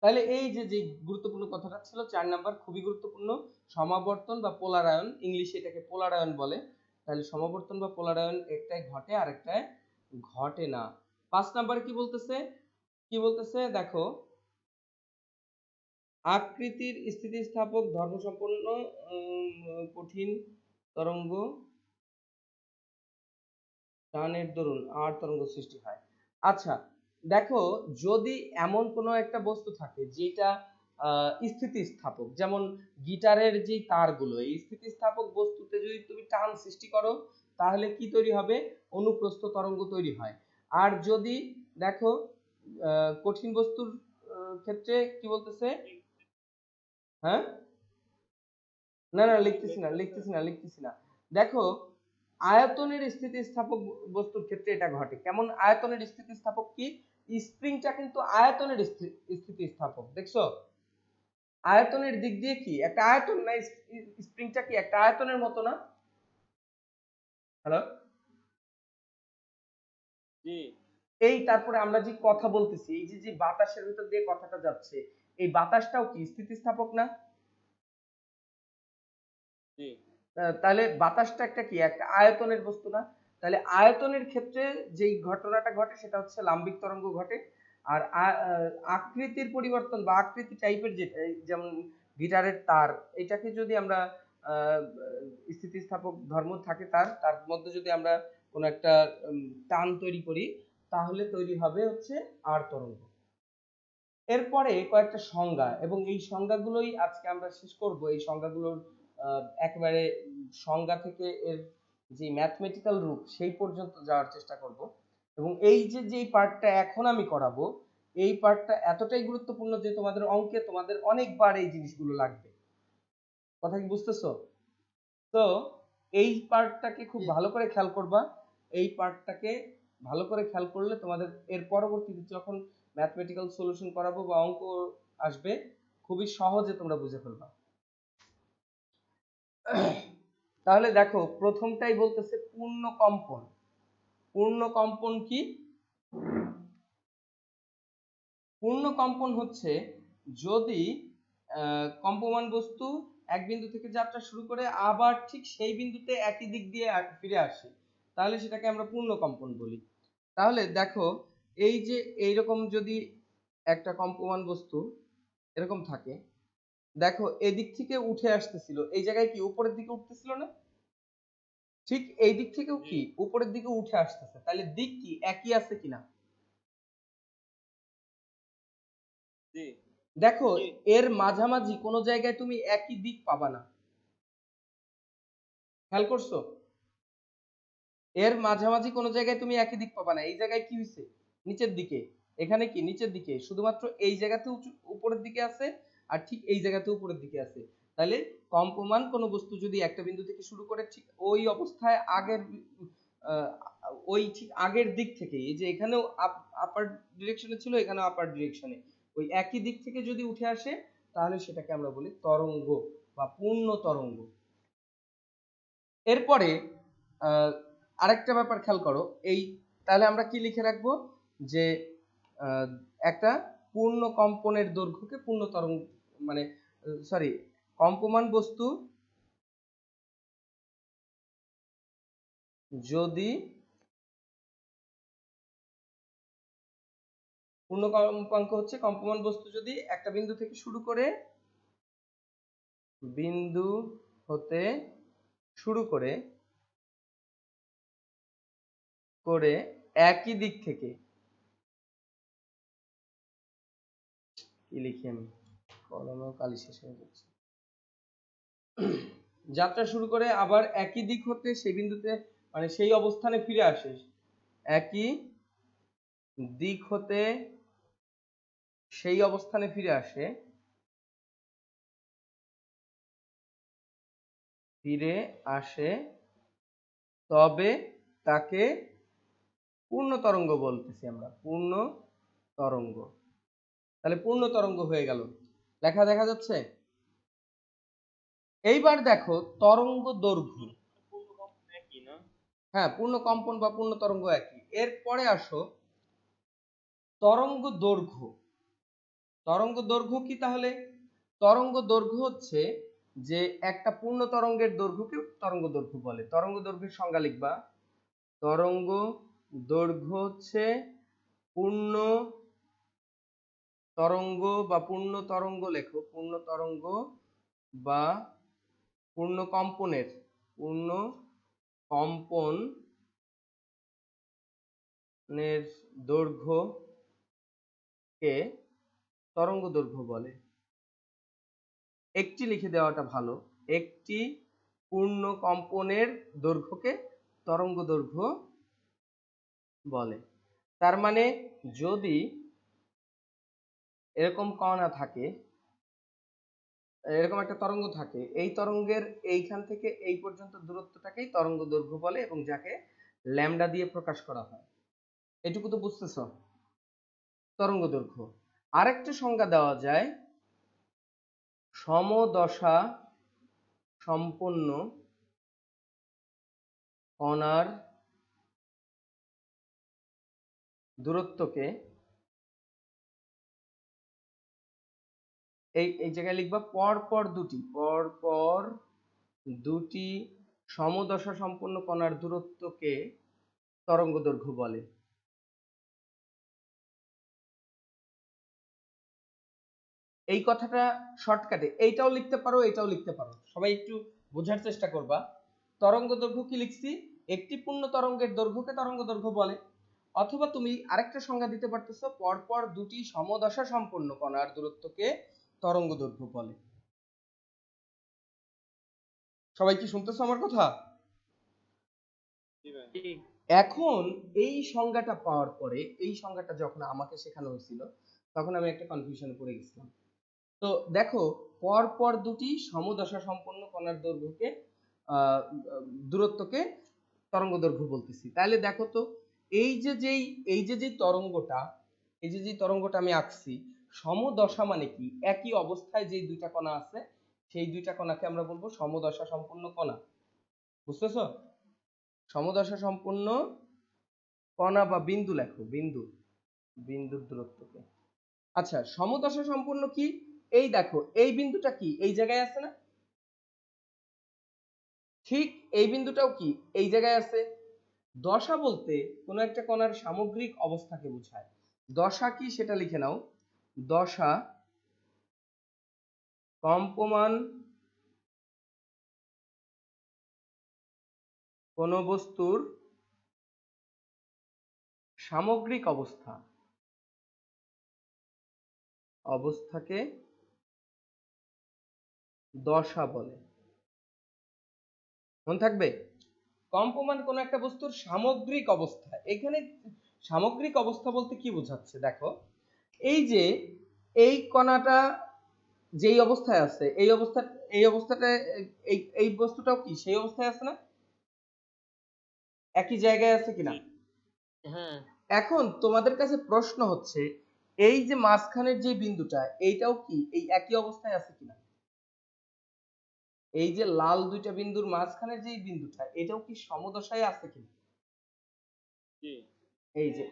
তাহলে এই যে যে গুরুত্বপূর্ণ কথাটা ছিল 4 নাম্বার, খুবই গুরুত্বপূর্ণ, সমাবর্তন বা পোলারায়ন, ইংলিশে এটাকে পোলারায়ন বলে। তাহলে সমাবর্তন বা পোলারায়ন একটাই ঘটে আর একটাই ঘটে না। 5 নাম্বারে কি বলতেছে? কি বলতেছে দেখো, আকৃতির স্থিতিস্থাপক ধর্মসম্পন্ন কঠিন তরঙ্গ টানের দরুন আর তরঙ্গ সৃষ্টি হয়। আচ্ছা, দেখো, যদি এমন কোনো একটা বস্তু থাকে যেটা স্থিতিস্থাপক, যেমন গিটারের যে তারগুলো, এই স্থিতিস্থাপক বস্তুতে যদি তুমি টান সৃষ্টি করো তাহলে কি তৈরি হবে? অনুপ্রস্থ তরঙ্গ তৈরি হয়। আর যদি দেখো কঠিন বস্তুর ক্ষেত্রে কি বলতেছে? হ্যাঁ, না না, লিখতেছি না। দেখো, আয়তনের স্থিতিস্থাপক বস্তুর ক্ষেত্রে এটা ঘটে। কেমন আয়তনের স্থিতিস্থাপক? কি স্প্রিংটা কিন্তু আয়তনের স্থিতিস্থাপক, দেখছো? আয়তনের দিক দিয়ে কি একটা আয়তন না? স্প্রিংটা কি একটা আয়তনের মতো না? হ্যালো, জি। এই তারপরে আমরা যে কথা বলতেছি, এই যে যে বাতাসের ভিতর দিয়ে কথাটা যাচ্ছে, এই বাতাসটাও কি স্থিতিস্থাপক না? জি। তাহলে বাতাসটা একটা কি একটা আয়তনের বস্তু না? তাহলে আয়তনের ক্ষেত্রে যেই ঘটনাটা ঘটে সেটা হচ্ছে লাম্বিক তরঙ্গ ঘটে। আর আকৃতির পরিবর্তন বা আকৃতি টাইপের যেটা, যেমন গিটারের তার, এটাকে যদি আমরা আহ, স্থিতিস্থাপক ধর্ম থাকে তার তার মধ্যে যদি আমরা কোনো একটা টান তৈরি করি তাহলে তৈরি হবে হচ্ছে আর তরঙ্গ। এরপরে কয়েকটা সংজ্ঞা, এবং এই সংজ্ঞাগুলোই আজকে আমরা শেষ করব। এই সংজ্ঞাগুলোর একেবারে সংজ্ঞা থেকে এর যে ম্যাথমেটিক্যাল রূপ সেই পর্যন্ত যাওয়ার চেষ্টা করব। এবং এই যে যে পার্টটা এখন আমি করাবো, এই পার্টটা এতটাই গুরুত্বপূর্ণ যে তোমাদের অঙ্কে তোমাদের অনেকবার এই জিনিসগুলো লাগবে। কথা কি বুঝতেছো? তো এই পার্টটাকে খুব ভালো করে খেয়াল করবা। এই পার্টটাকে ভালো করে খেয়াল করলে তোমাদের এর পরবর্তীতে যখন ম্যাথমেটিক্যাল সলিউশন করাবো বা অঙ্ক আসবে খুবই সহজে তোমরা বুঝে ফেলবা। তাহলে দেখো প্রথমটাই বলতেছে পূর্ণ কম্পন। পূর্ণ কম্পন কি? পূর্ণ কম্পন হচ্ছে যদি কম্পমান বস্তু এক বিন্দু থেকে যাত্রা শুরু করে আবার ঠিক সেই বিন্দুতে একই দিক দিয়ে ফিরে আসে, তাহলে সেটাকে আমরা পূর্ণ কম্পন বলি। তাহলে দেখো এই যে এইরকম যদি একটা কম্পমান বস্তু এরকম থাকে, দেখো এদিক থেকে উঠে আসতেছিল, এই জায়গায় কি উপরের দিকে উঠতেছিল না? ঠিক এই দিক থেকেও কি উপরের দিকে উঠে আসতেছে, তাহলে দিক কি একই আছে কিনা? জি দেখো এর মাঝামাঝি কোনো জায়গায় তুমি একই দিক পাবা না, খেয়াল করছো? এর মাঝামাঝি কোনো জায়গায় তুমি একই দিক পাবা না। এই জায়গায় কি হয়েছে? নিচের দিকে। এখানে কি নিচের দিকে, শুধুমাত্র এই জায়গাতে উপরের দিকে আছে আর ঠিক এই জায়গাতে উপরের দিকে আছে। তাহলে কম্পমান কোনো বস্তু যদি একটা বিন্দু থেকে শুরু করে ঠিক ওই অবস্থায় আগের আহ, ওই ঠিক আগের দিক থেকে, এই যে এখানেও আপার ডিরেকশনে ছিল, এখানেও আপার ডিরেকশনে, ওই একই দিক থেকে যদি উঠে আসে তাহলে সেটাকে আমরা বলি তরঙ্গ বা পূর্ণ তরঙ্গ। এরপরে আরেকটা ব্যাপার খেয়াল করো, এই তাহলে আমরা কি লিখে রাখবো যে একটা পূর্ণ কম্পনের দৈর্ঘ্যকে পূর্ণ তরঙ্গ, মানে সরি, কম্পমান বস্তু যদি পূর্ণ কম্পাঙ্ক হচ্ছে কম্পমান বস্তু যদি একটা বিন্দু থেকে শুরু করে, বিন্দু হতে শুরু করে করে একই দিক থেকে, কি লিখি আমি, কলমেও কালি শেষ হয়ে যাচ্ছে, যাত্রা শুরু করে আবার একই দিক হতে সেই বিন্দুতে মানে সেই অবস্থানে ফিরে আসে, একই দিক হতে সেই অবস্থানে ফিরে আসে, ফিরে আসে, তবে তাকে পূর্ণ তরঙ্গ বলতেছি আমরা, পূর্ণ তরঙ্গ। তাহলে পূর্ণ তরঙ্গ হয়ে গেল, লেখা দেখা যাচ্ছে? এইবার দেখো তরঙ্গ দৈর্ঘ্য। পূর্ণ কম্পন একই না? হ্যাঁ, পূর্ণ কম্পন বা পূর্ণ তরঙ্গ একই। এরপরে আসো তরঙ্গ দৈর্ঘ্য। তরঙ্গ দৈর্ঘ্য কি তাহলে? তরঙ্গ দৈর্ঘ্য হচ্ছে যে একটা পূর্ণ তরঙ্গের দৈর্ঘ্যকে তরঙ্গ দৈর্ঘ্য বলে। তরঙ্গ দৈর্ঘ্যের সংজ্ঞা লিখবা, তরঙ্গ দৈর্ঘ্য হচ্ছে পূর্ণ তরঙ্গ বা পূর্ণ তরঙ্গ, লেখো পূর্ণ তরঙ্গ বা পূর্ণ কম্পনের, পূর্ণ কম্পনের দৈর্ঘ্যকে তরঙ্গ দৈর্ঘ্য বলে। একটি লিখে দেওয়াটা ভালো, একটি পূর্ণ কম্পনের দৈর্ঘ্যকে তরঙ্গ দৈর্ঘ্য বলে। তার মানে যদি এরকম কণা থাকে, এরকম একটা তরঙ্গ থাকে, এই তরঙ্গের এইখান থেকে এই পর্যন্ত দূরত্বটাকেই তরঙ্গ দৈর্ঘ্য বলে এবং যাকে ল্যামডা দিয়ে প্রকাশ করা হয়। এটুকু তো বুঝতেছ? তরঙ্গ দৈর্ঘ্য। আরেকটা সংজ্ঞা দেওয়া যায়, সমদশা সম্পন্ন কণার দূরত্বকে, এই জায়গায় লিখবা পরপর দুটি সমদশা সম্পন্ন কণার দূরত্বকে তরঙ্গ দৈর্ঘ্য বলে। এই কথাটা শর্টকাটে এইটাও লিখতে পারো, এটাও লিখতে পারো, সবাই একটু বোঝার চেষ্টা করবা। তরঙ্গ দৈর্ঘ্য কি লিখছি, একটি পূর্ণ তরঙ্গের দৈর্ঘ্যকে তরঙ্গ দৈর্ঘ্য বলে। অথবা তুমি আরেকটা সংজ্ঞা দিতে পারতেছো, পরপর দুটি সমদশা সম্পন্ন কণার দূরত্বকে তরঙ্গ দৈর্ঘ্য বলে। সবাই কি শুনতেছো আমার কথা? জি ভাই। এখন এই সংজ্ঞাটা পাওয়ার পরে, এই সংজ্ঞাটা যখন আমাকে শেখানো হয়েছিল তখন আমি একটা কনফিউশনে পড়ে গেছিলাম। তো দেখো পরপর দুটি সমদশা সম্পন্ন কণার দৈর্ঘ্যকে দূরত্বকে তরঙ্গদৈর্ঘ্য বলতেছি। তাহলে দেখো তো এই যে যেই তরঙ্গটা আমি আঁকছি, সমদশা মানে কি? একই অবস্থায় যেই দুইটা কণা আছে সেই দুইটা কণাকে আমরা বলবো সমদশা সম্পন্ন কণা। বুঝতেছো? সমদশা সম্পন্ন কণা বা বিন্দু লেখো, বিন্দুর দূরত্বকে। আচ্ছা, সমদশা সম্পন্ন কি? এই দেখো, এই বিন্দুটা কি এই জায়গায় আছে না? ঠিক এই বিন্দুটাও কি এই জায়গায় আছে? দশা বলতে কোনো একটা কণার সামগ্রিক অবস্থাকে বোঝায়। দশা কি সেটা লিখে নাও। দশা কম্পমান কোন বস্তুর সামগ্রিক অবস্থাকে দশা বলে। মনে থাকবে, কম্পমান কোন একটা বস্তুর সামগ্রিক অবস্থা। এখানে সামগ্রিক অবস্থা বলতে কি বোঝাচ্ছে দেখো, এই যে এই কণাটা যেই অবস্থায় আছে এই অবস্থাটা এই বস্তুটাও কি সেই অবস্থায় আছে না? একই জায়গায় আছে কিনা? হ্যাঁ এখন তোমাদের কাছে প্রশ্ন হচ্ছে, এই যে মাঝখানের যে বিন্দুটা এইটাও কি এই একই অবস্থায় আছে কিনা? এই যে লাল দুইটা বিন্দুর মাঝখানের যে বিন্দুটা এটাও কি সমদশায় আছে কিনা? জি এই যে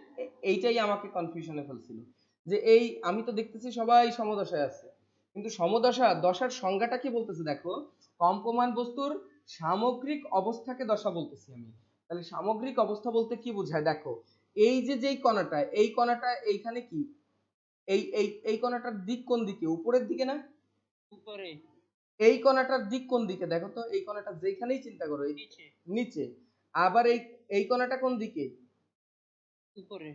এইটাই আমাকে কনফিউশনে ফেলছিল, যে এই আমি তো দেখতেছি সবাই সমদশায় আছে, কিন্তু দশার সংজ্ঞাটা কি বলতেছে দেখো, কম্পমান বস্তুর সামগ্রিক অবস্থাকে দশা বলতেছি আমি। তাহলে সামগ্রিক অবস্থা বলতে কি বোঝায় দেখো, এই যে যেই কণাটা এই কণাটা এইখানে কি এই কণাটার দিক কোন দিকে? উপরের দিকে না? উপরে এই কণাটার দিক কোন দিকে দেখো তো, এই কণাটা যেখানেই চিন্তা করো নিচে নিচে। আবার এই কণাটা কোন দিকে? উপরে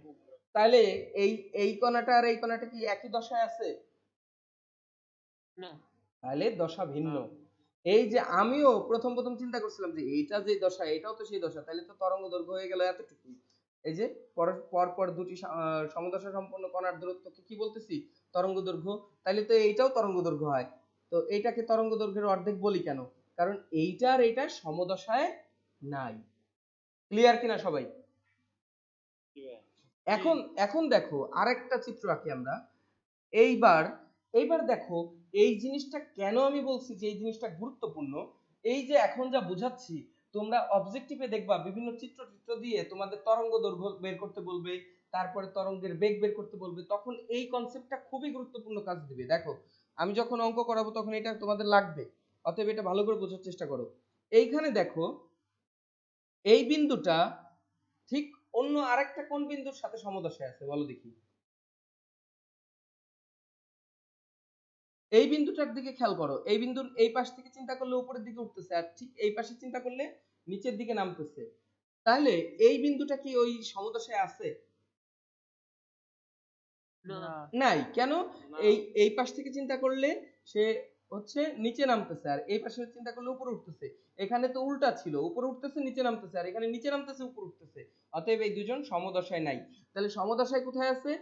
তাহলে এই এই কণাটা আর এই কণাটা কি একই দশায় আছে? না তাহলে দশা ভিন্ন। না এই যে আমিও প্রথম প্রথম চিন্তা করছিলাম যে এইটা যে দশা এটাও তো সেই দশা, তাহলে তো তরঙ্গ দৈর্ঘ্য হয়ে গেল এতটুকু। এই যে পর দুটি সমদশা সম্পন্ন কণার দূরত্বকে কি বলতেছি? তরঙ্গ দৈর্ঘ্য। তাহলে তো এইটাও তরঙ্গ দৈর্ঘ্য হয়। তো এইটাকে তরঙ্গ দৈর্ঘ্যের অর্ধেক বলি কেন? কারণ এইটা আর এইটা সমদশায় নাই। ক্লিয়ার কিনা সবাই? জি ভাই এখন এখন দেখো আরেকটা চিত্র আঁকি আমরা। এইবার এইবার দেখো, এই জিনিসটা কেন আমি বলছি যে এই জিনিসটা গুরুত্বপূর্ণ। এই যে এখন যা বুঝাচ্ছি, তোমরা অবজেক্টিভে দেখবা বিভিন্ন চিত্র দিয়ে তোমাদের তরঙ্গ দৈর্ঘ্য বের করতে বলবে, তারপরে তরঙ্গের বেগ বের করতে বলবে, তখন এই কনসেপ্টটা খুবই গুরুত্বপূর্ণ কাজ দিবে। দেখো, আমি যখন অঙ্ক করাবো তখন এটা তোমাদের লাগবে, অতএব এটা ভালো করে বোঝার চেষ্টা করো। এইখানে দেখো, এই বিন্দুটা ঠিক অন্য আরেকটা কোন বিন্দুর সাথে সমদশায় আছে বলো দেখি? এই বিন্দুটার দিকে খেয়াল করো, এই বিন্দুর এই পাশ থেকে চিন্তা করলে উপরের দিকে উঠতেছে, আর ঠিক এই পাশে চিন্তা করলে নিচের দিকে নামতেছে। তাহলে এই বিন্দুটা কি ওই সমদশায় আছে? না নাই। কেন? না এই পাশ থেকে চিন্তা করলে সে হচ্ছে নিচে নামতেছে, আর এই পাশে চিন্তা করলে উপরে উঠতেছে। এখানে তো উল্টা ছিল, উপরে উঠতেছে নিচে নামতেছে, আর এখানে নিচে নামতেছে উপরে উঠতেছে। অতএব এই দুজন সমদশায় নাই। তাহলে সমদশায় কোথায় আছে?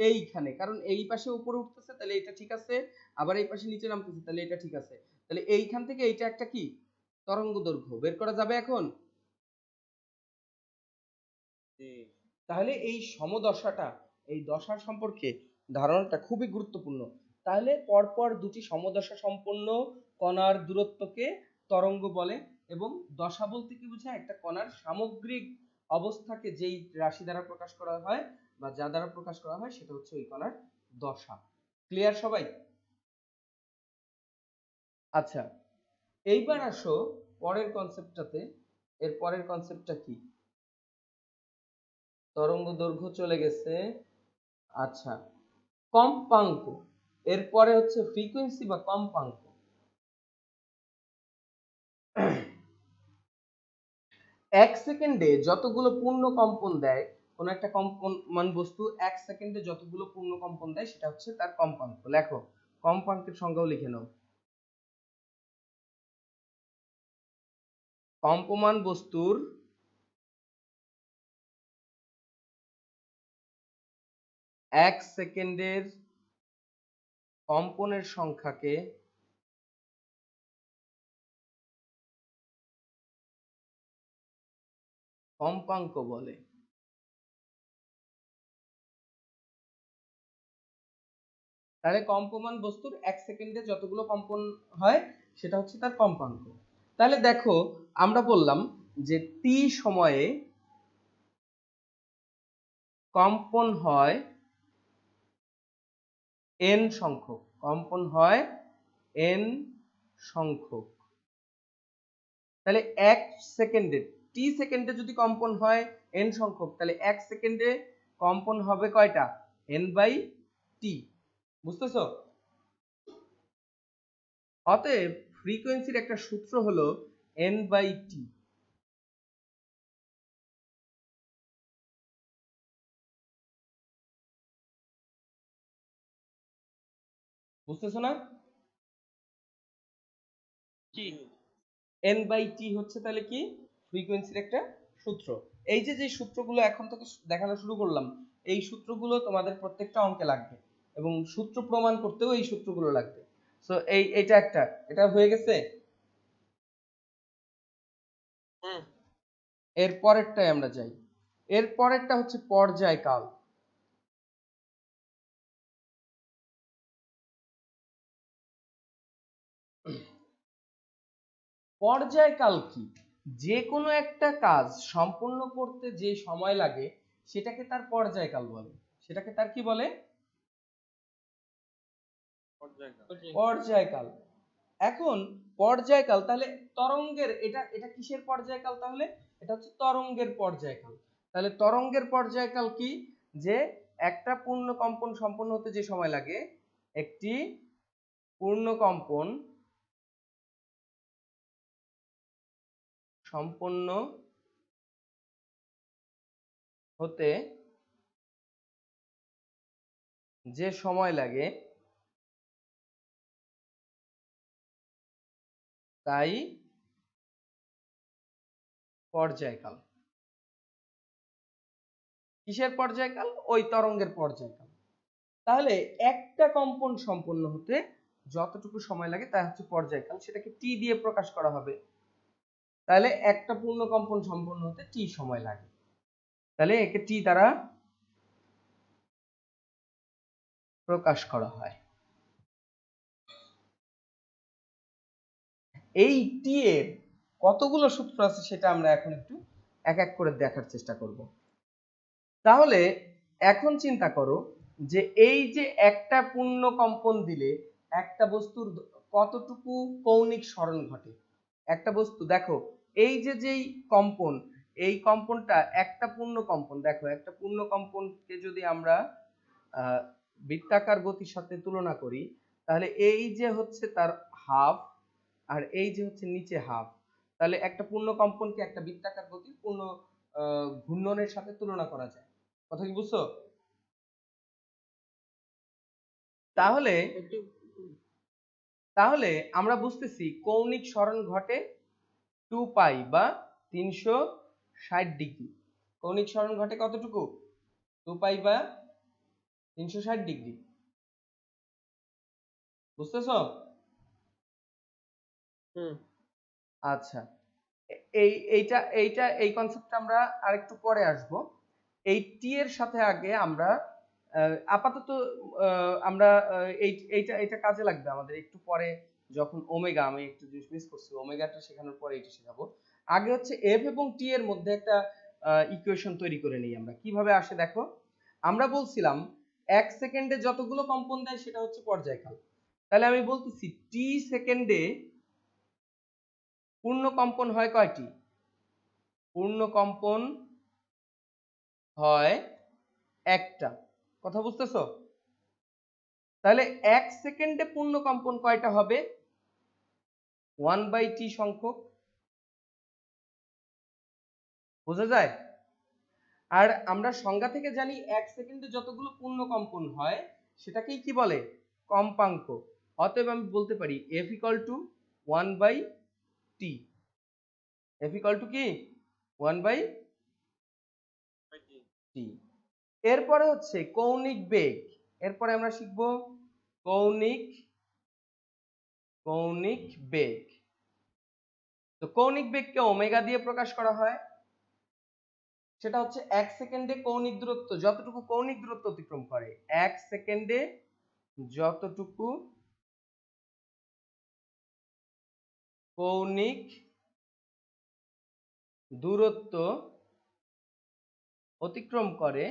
এইখানে। কারণ এই পাশে উপরে উঠতেছে তাহলে এটা ঠিক আছে, আবার এই পাশে নিচে নামতেছে তাহলে এটা ঠিক আছে। তাহলে এইখান থেকে এইটা একটা কি তরঙ্গ দৈর্ঘ্য বের করা যাবে এখন? জি তাহলে এই সমদশাটা, এই দশার সম্পর্কে ধারণাটা খুবই গুরুত্বপূর্ণ। তাহলে পরপর দুটি সমদশা সম্পন্ন কণার দূরত্বকে তরঙ্গ বলে, এবং দশা বলতে কি বোঝায়? একটা কণার সামগ্রিক অবস্থাকে যেই রাশি দ্বারা প্রকাশ করা হয় বা যা দ্বারা প্রকাশ করা হয় সেটা হচ্ছে ওই কণার দশা। ক্লিয়ার সবাই? আচ্ছা, এইবার আসো পরের কনসেপ্টটাতে। এর পরের কনসেপ্টটা কি? তরঙ্গ দৈর্ঘ্য চলে গেছে। আচ্ছা, কম্পাঙ্ক। এরপরে হচ্ছে ফ্রিকোয়েন্সি বা কম্পাঙ্ক। এক সেকেন্ডে যতগুলো পূর্ণ কম্পন দেয় কোন একটা কম্পমান বস্তু, এক সেকেন্ডে যতগুলো পূর্ণ কম্পন দেয় সেটা হচ্ছে তার কম্পাঙ্ক। লেখো, কম্পাঙ্কের সংজ্ঞাও লিখে নাও। কম্পমান বস্তুর এক সেকেন্ডের কম্পনের সংখ্যাকে কম্পাঙ্ক বলে। তাহলে কম্পমান বস্তুর 1 সেকেন্ডে যতগুলো কম্পন হয় সেটা হচ্ছে তার কম্পাঙ্ক। তাহলে দেখো আমরা বললাম যে টি সময়ে কম্পন হয় n সংখ্যক, কম্পন হয় n সংখ্যক। তাহলে 1 সেকেন্ডে, টি সেকেন্ডে যদি কম্পন হয় n সংখ্যক, তাহলে 1 সেকেন্ডে কম্পন হবে কয়টা? n/t। বুঝতেছো? অতএব ফ্রিকোয়েন্সির একটা সূত্র হলো n/t। বুঝতেছো না? জি n/t হচ্ছে তাহলে কি? ফ্রিকোয়েন্সির একটা সূত্র। এই যে যে সূত্রগুলো এখন থেকে দেখানো শুরু করলাম, এই সূত্রগুলো তোমাদের প্রত্যেকটা অঙ্কে লাগবে এবং সূত্র প্রমাণ করতেও এই সূত্রগুলো লাগবে। সো এটা একটা, এটা হয়ে গেছে। হ্যাঁ এর পরেরটায় আমরা যাই। এর পরেরটা হচ্ছে পর্যায়কাল। পর্যায়কাল কি? যে কোনো একটা কাজ সম্পন্ন করতে যে সময় লাগে সেটাকে তার পর্যায়কাল বলে। সেটাকে তার কি বলে? পর্যায়কাল। এখন পর্যায়কাল, তাহলে তরঙ্গের, এটা এটা কিসের পর্যায়কাল? তাহলে এটা হচ্ছে তরঙ্গের পর্যায়কাল। তাহলে তরঙ্গের পর্যায়কাল কি? যে একটা পূর্ণ কম্পন সম্পন্ন হতে যে সময় লাগে, একটি পূর্ণ কম্পন সম্পন্ন হতে যে সময় লাগে তাই পর্যায়কাল। কিসের পর্যায়কাল? ওই তরঙ্গের পর্যায়কাল। তাহলে একটা কম্পন সম্পন্ন হতে যতটুকু সময় লাগে তা হচ্ছে পর্যায়কাল, সেটাকে টি দিয়ে প্রকাশ করা হবে। তাহলে একটা পূর্ণ কম্পন সম্পন্ন হতে টি সময় লাগে, তাহলে একে টি দ্বারা প্রকাশ করা হয়। এই টি এর কতগুলো সূত্র আছে সেটা আমরা এখন একটু এক এক করে দেখার চেষ্টা করব। তাহলে এখন চিন্তা করো যে এই যে একটা পূর্ণ কম্পন দিলে একটা বস্তুর কতটুকু কৌণিক সরণ ঘটে। একটা বস্তু দেখো, এই যে যেই কম্পন, এই কম্পনটা একটা পূর্ণ কম্পন, দেখো একটা পূর্ণ কম্পনকে যদি আমরা বৃত্তাকার গতির সাথে তুলনা করি, তাহলে এই যে হচ্ছে তার হাফ আর এই যে হচ্ছে নিচে হাফ, তাহলে একটা পূর্ণ কম্পনকে একটা বৃত্তাকার গতির পূর্ণ ঘূর্ণনের সাথে তুলনা করা যায়। কথা কি বুঝছো? তাহলে একটু তাহলে আমরা বুঝতেছি কৌণিক সরণ ঘটে 2π বা 360 ডিগ্রি। কৌণিক সরণ ঘটে কতটুকু? 2π বা 360 ডিগ্রি। বুঝতেছো? হুম আচ্ছা, এই কনসেপ্টটা আমরা আরেকটু পরে আসব। এই টি এর সাথে আগে আমরা আপাতত আমরা এইটা কাজে লাগবে আমাদের একটু পরে, যখন ওমেগা, আমি একটু জিনিস মিস করছি, ওমেগাটা শেখানোর পরে এটা শেখাবো। আগে হচ্ছে এফ এবং টি এর মধ্যে একটা ইকুয়েশন তৈরি করে নিই আমরা। কিভাবে আসে দেখো, আমরা বলছিলাম 1 সেকেন্ডে যতগুলো কম্পন দেয় সেটা হচ্ছে পর্যায়কাল। তাহলে আমি বলতেছি টি সেকেন্ডে পূর্ণ কম্পন হয় কয়টি? পূর্ণ কম্পন হয় একটা। কথা বুঝতেছো? তাহলে 1 সেকেন্ডে পূর্ণ কম্পন কয়টা হবে? 1/t সংখ্যক। বোঝা যায়? আর আমরা সংজ্ঞা থেকে জানি 1 সেকেন্ডে যতগুলো পূর্ণ কম্পন হয় সেটাকেই কি বলে? কম্পাঙ্ক। অতএব আমি বলতে পারি f = 1/t। f = কি? 1/t। এরপরে হচ্ছে কৌণিক বেগ। এরপরে আমরা শিখব কৌণিক কৌণিক বেগ। তো কৌণিক বেগকে ওমেগা দিয়ে প্রকাশ করা হয়। সেটা হচ্ছে 1 সেকেন্ডে কৌণিক দূরত্ব যতটুকু কৌণিক দূরত্ব অতিক্রম করে, 1 সেকেন্ডে যতটুকু কৌণিক দূরত্ব অতিক্রম করে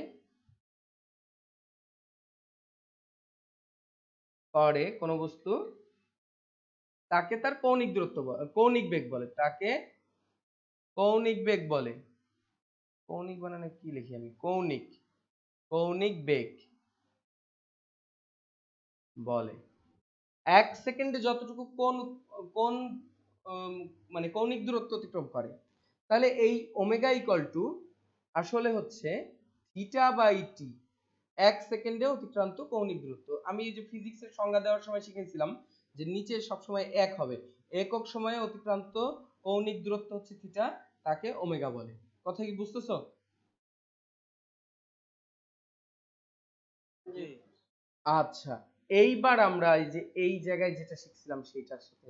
কোন বস্তু, তাকে তার কৌণিক দূরত্ব কৌণিক বেগ বলে, তাকে কৌণিক বেগ বলে। কৌণিক বানানে কি লিখি আমি? কৌণিক, কৌণিক বেগ বলে। 1 সেকেন্ডে যতটুকু কোন কোন মানে কৌণিক দূরত্ব অতিক্রম করে। তাহলে এই ওমেগা ইকুয়াল টু আসলে হচ্ছে থিটা বাই টি, 1 সেকেন্ডে অতিক্রান্ত কৌণিক দূরত্ব। আমি এই যে ফিজিক্সের সংজ্ঞা দেওয়ার সময় শিখেছিলাম যে নিচে সবসময় 1 হবে, একক সময়ে অতিক্রান্ত কৌণিক দূরত্ব হচ্ছে থিটা, তাকে ওমেগা বলে। কথা কি বুঝতেছো? জি। আচ্ছা, এইবার আমরা এই যে এই জায়গায় যেটা শিখছিলাম সেটার সাথে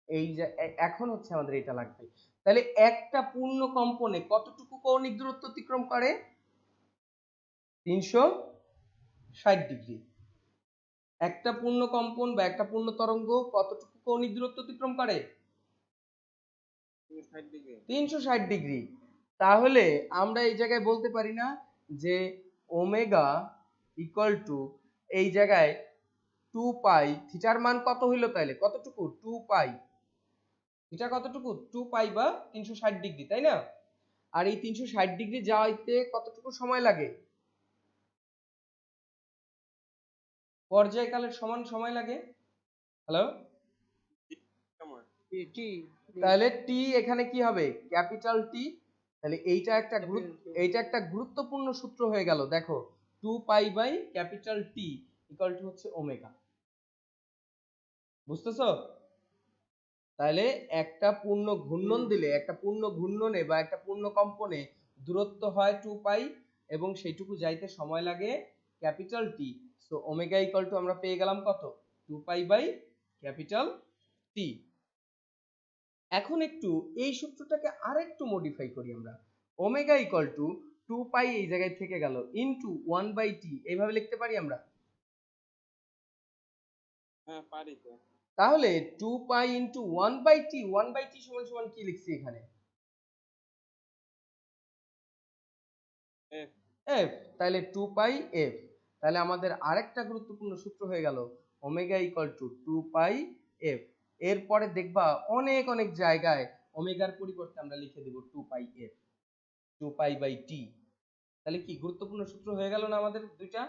এই যে এখন হচ্ছে আমাদের এটা লাগবে। তাহলে একটা পূর্ণ কম্পনে কতটুকু কৌণিক দূরত্ব অতিক্রম করে? 360 ডিগ্রি। একটা পূর্ণ কম্পন বা একটা পূর্ণ তরঙ্গ কতটুকু কৌণিক দূরত্ব অতিক্রম করে? 360 ডিগ্রি। 360 ডিগ্রি। তাহলে আমরা এই জায়গায় বলতে পারি না যে ওমেগা ইকুয়াল টু এই জায়গায় 2 পাই, থিটার মান কত হইলো তাইলে? কতটুকু? 2 পাই। থিটা কতটুকু? 2 পাই বা 360 ডিগ্রি, তাই না? আর এই 360 ডিগ্রি যাওয়াইতে কতটুকু সময় লাগে? পর্যায়কালের সমান সময় লাগে। হ্যালো? কেমন? টি। তাহলে টি এখানে কি হবে? Capital T. তাহলে এইটা একটা গুরুত্বপূর্ণ সূত্র হয়ে গেল। দেখো 2 pi by capital T equal to হচ্ছে ওমেগা। বুঝতেছো? তাহলে একটা পূর্ণ ঘূর্ণন দিলে, একটা পূর্ণ ঘূর্ণনে বা একটা পূর্ণ কম্পনে দূরত্ব হয় 2 পাই এবং সেইটুকু যাইতে সময় লাগে capital T. So omega equal to আমরা পেয়ে গেলাম কত? 2 পাই বাই ক্যাপিটাল টি। এখন একটু এই সূত্রটাকে আরেকটু মডিফাই করি আমরা। ওমেগা ইকুয়াল টু 2 পাই এই জায়গায় থেকে গেল ইনটু 1 বাই টি, এইভাবে লিখতে পারি আমরা। হ্যাঁ পারি তো। তাহলে 2 pi into 1 by T, 1 by T সমান সমান কি লিখছি এখানে? এফ। এফ। তাহলে 2 পাই এফ। তাহলে আমাদের আরেকটা গুরুত্বপূর্ণ সূত্র হয়ে গেল omega equal to 2 pi F. এরপরে দেখবা অনেক অনেক জায়গায় ওমেগার পরিবর্তে আমরা লিখে দেব 2 পাই এফ, 2 পাই বাই টি। তাহলে কি গুরুত্বপূর্ণ সূত্র হয়ে গেল না আমাদের দুইটা?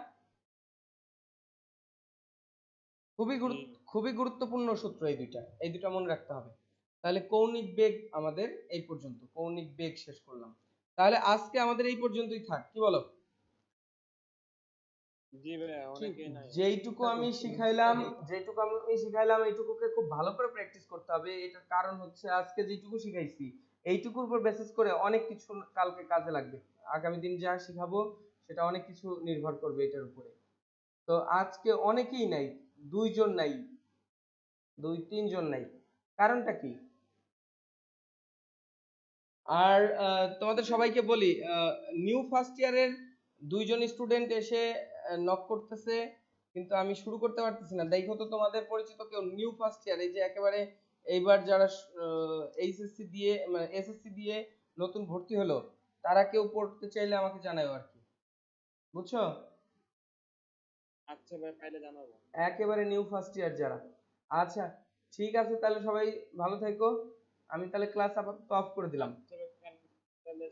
খুবই গুরুত্বপূর্ণ সূত্র এই দুইটা মনে রাখতে হবে। তাহলে কৌণিক বেগ আমাদের এই পর্যন্ত, কৌণিক বেগ শেষ করলাম। তাহলে আজকে আমাদের এই পর্যন্তই থাক, কি বলো? জি ভাইয়া, অনেকেই নাই। যেইটুকু আমি শিখাইলাম এইটুকুকে খুব ভালো করে প্র্যাকটিস করতে হবে। এটার কারণ হচ্ছে আজকে যেটুকু শিখাইছি এইটুকুর উপর বেসিস করে অনেক কিছু কালকে কাজে লাগবে। আগামী দিন যা শিখাবো সেটা অনেক কিছু নির্ভর করবে এটার উপরে। তো আজকে অনেকেই নাই, 2 জন নাই, 2-3 জন নাই, কারণটা কি? আর তোমাদের সবাইকে বলি, নিউ ফার্স্ট ইয়ারের 2 জন স্টুডেন্ট এসে নক করতেছে, কিন্তু আমি শুরু করতে পারতেছি না। দেখো তো তোমাদের পরিচিত কেউ নিউ ফার্স্ট ইয়ার, এই যে একেবারে এইবার যারা এইচএসসি দিয়ে মানে এসএসসি দিয়ে নতুন ভর্তি হলো, তারা কেউ পড়তে চাইলে আমাকে জানাও আর কি, বুঝছো? আচ্ছা ভাই, পাইলে জানাবো। একেবারে নিউ ফার্স্ট ইয়ার যারা। আচ্ছা ঠিক আছে, তাহলে সবাই ভালো থেকো। আমি তাহলে ক্লাস আপাতত অফ করে দিলাম। আচ্ছা ভাই, তাহলে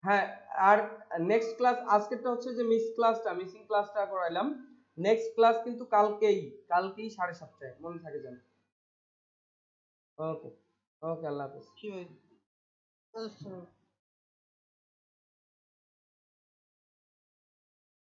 হ্যাঁ, আর নেক্সট ক্লাস, আজকেরটা হচ্ছে যে মিসিং ক্লাসটা করাইলাম। নেক্সট ক্লাস কিন্তু কালকেই 7:30 মনে থাকে যেন। ওকে, ওকে, আল্লাহ হাফেজ। কি ভাই? আচ্ছা।